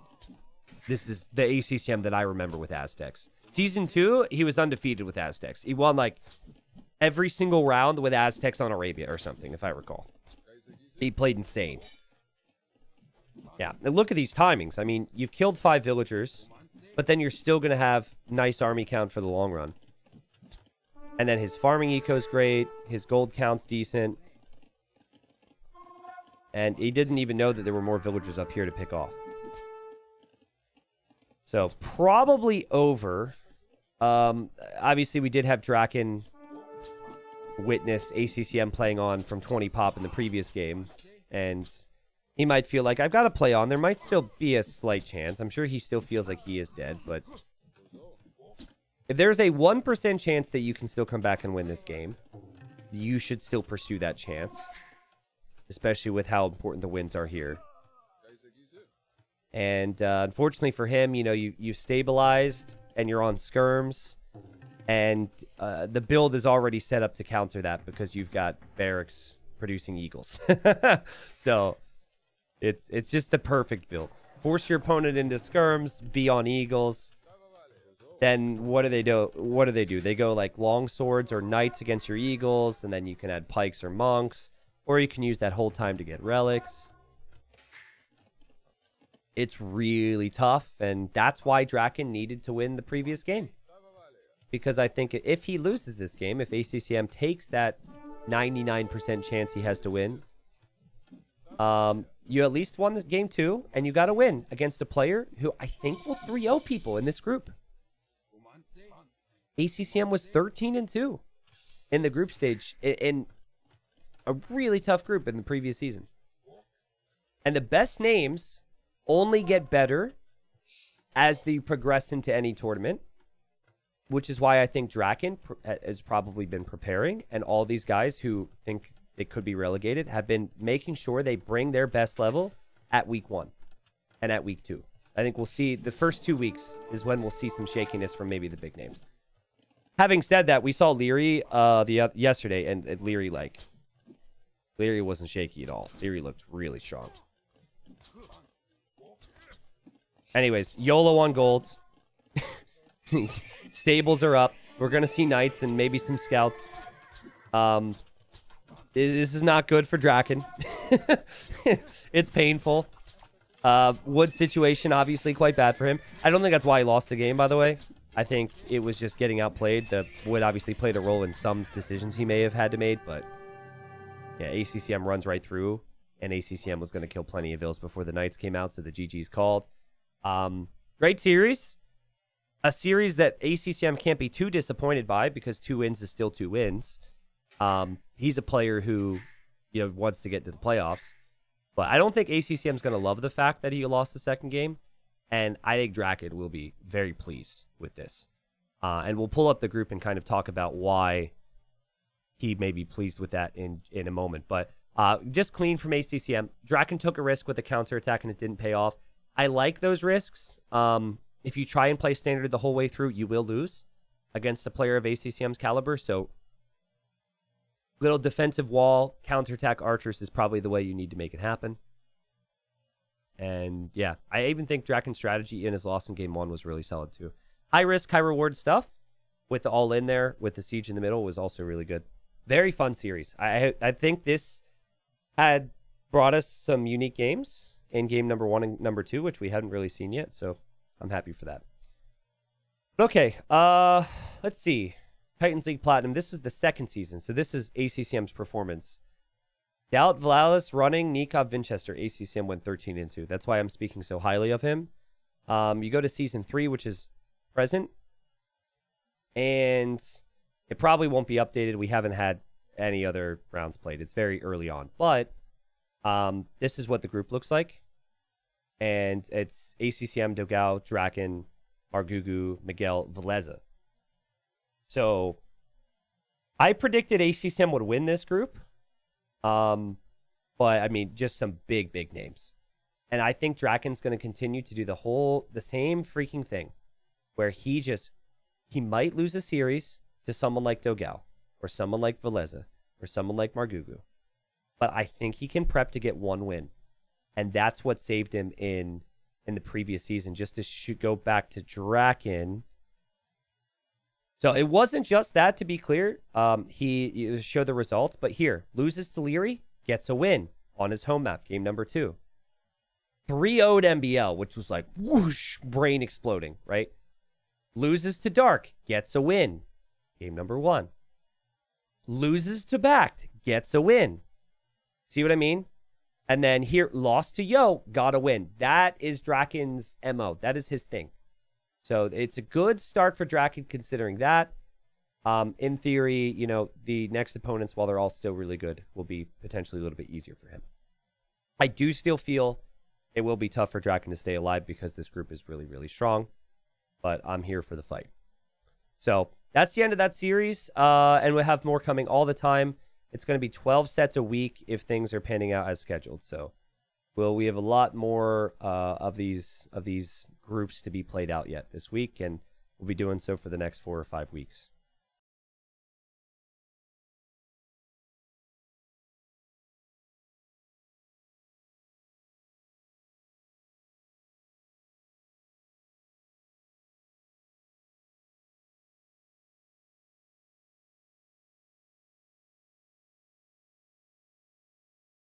this is the ACCM that I remember with Aztecs. Season 2, he was undefeated with Aztecs. He won like every single round with Aztecs on Arabia or something, if I recall. He played insane. Yeah, and look at these timings. I mean, you've killed 5 villagers. but then you're still going to have nice army count for the long run. And then his farming eco is great. His gold count's decent. And he didn't even know that there were more villagers up here to pick off. So, probably over. Obviously, we did have Dracken witness ACCM playing on from 20 pop in the previous game. And he might feel like, I've got to play on. There might still be a slight chance. I'm sure he still feels like he is dead. But if there's a 1% chance that you can still come back and win this game, you should still pursue that chance. Especially with how important the wins are here. And unfortunately for him, you know, you've stabilized and you're on skirms. And the build is already set up to counter that because you've got barracks producing eagles. So it's just the perfect build. Force your opponent into skirms, be on eagles. Then what do they do? What do they do? They go like long swords or knights against your eagles, and then you can add pikes or monks. Or you can use that whole time to get relics. It's really tough, and that's why Dracken needed to win the previous game. Because I think if he loses this game, if ACCM takes that 99% chance he has to win, you at least won this game 2, and you got to win against a player who I think will 3-0 people in this group. ACCM was 13-2 in the group stage in a really tough group in the previous season. And the best names only get better as they progress into any tournament, which is why I think Dracken has probably been preparing, and all these guys who think they could be relegated have been making sure they bring their best level at week 1 and at week 2. I think we'll see the first 2 weeks is when we'll see some shakiness from maybe the big names. Having said that, we saw Leary yesterday, and Leary wasn't shaky at all. Leary looked really strong. Anyways, YOLO on gold. Stables are up. We're going to see knights and maybe some scouts. This is not good for Dracken. It's painful. Wood situation, obviously, quite bad for him. I don't think that's why he lost the game, by the way. I think it was just getting outplayed. The Wood obviously played a role in some decisions he may have had to make, but yeah, ACCM runs right through, and ACCM was going to kill plenty of vills before the Knights came out, so the GG's called. Great series. A series that ACCM can't be too disappointed by because 2 wins is still 2 wins. He's a player who, you know, wants to get to the playoffs. But I don't think ACCM's going to love the fact that he lost the second game. And I think Dracken will be very pleased with this. And we'll pull up the group and kind of talk about why he may be pleased with that in a moment. But just clean from ACCM. Dracken took a risk with a counterattack and it didn't pay off. I like those risks. If you try and play standard the whole way through, you will lose against a player of ACCM's caliber. So little defensive wall, counterattack archers is probably the way you need to make it happen. And yeah, I even think Dracken's strategy in his loss in game 1 was really solid too. High risk, high reward stuff with the all in there, with the siege in the middle was also really good. Very fun series. I think this had brought us some unique games in game number 1 and number 2, which we hadn't really seen yet. So I'm happy for that. Okay, let's see. Titans League Platinum. This was the second season, so this is ACCM's performance. Dowd Valalis running Nikov Winchester. ACCM went 13-2. That's why I'm speaking so highly of him. You go to season 3, which is present, and it probably won't be updated. We haven't had any other rounds played. It's very early on, but this is what the group looks like, and it's ACCM, Dogao, Dracken, Argugu, Miguel, Veleza. So I predicted ACCM would win this group. But I mean, just some big names. And I think Dracken's going to continue to do the same freaking thing where he might lose a series to someone like Dogao or someone like Veleza or someone like Margugu. But I think he can prep to get 1 win. And that's what saved him in the previous season. Just to go back to Dracken. So it wasn't just that, to be clear. He showed the results, but here, loses to Leary, gets a win on his home map, game number 2. 3-0'd MBL, which was like whoosh, brain exploding, right? Loses to Dark, gets a win. Game number 1. Loses to Backed, gets a win. See what I mean? And then here, lost to Yo, got a win. That is Drakken's MO. That is his thing. So it's a good start for Dracken considering that. In theory, you know, the next opponents, while they're all still really good, will be potentially a little bit easier for him. I do still feel it will be tough for Dracken to stay alive because this group is really, really strong. But I'm here for the fight. So that's the end of that series. And we'll have more coming all the time. It's going to be 12 sets a week if things are panning out as scheduled. So we have a lot more of these groups to be played out yet this week. And we'll be doing so for the next 4 or 5 weeks.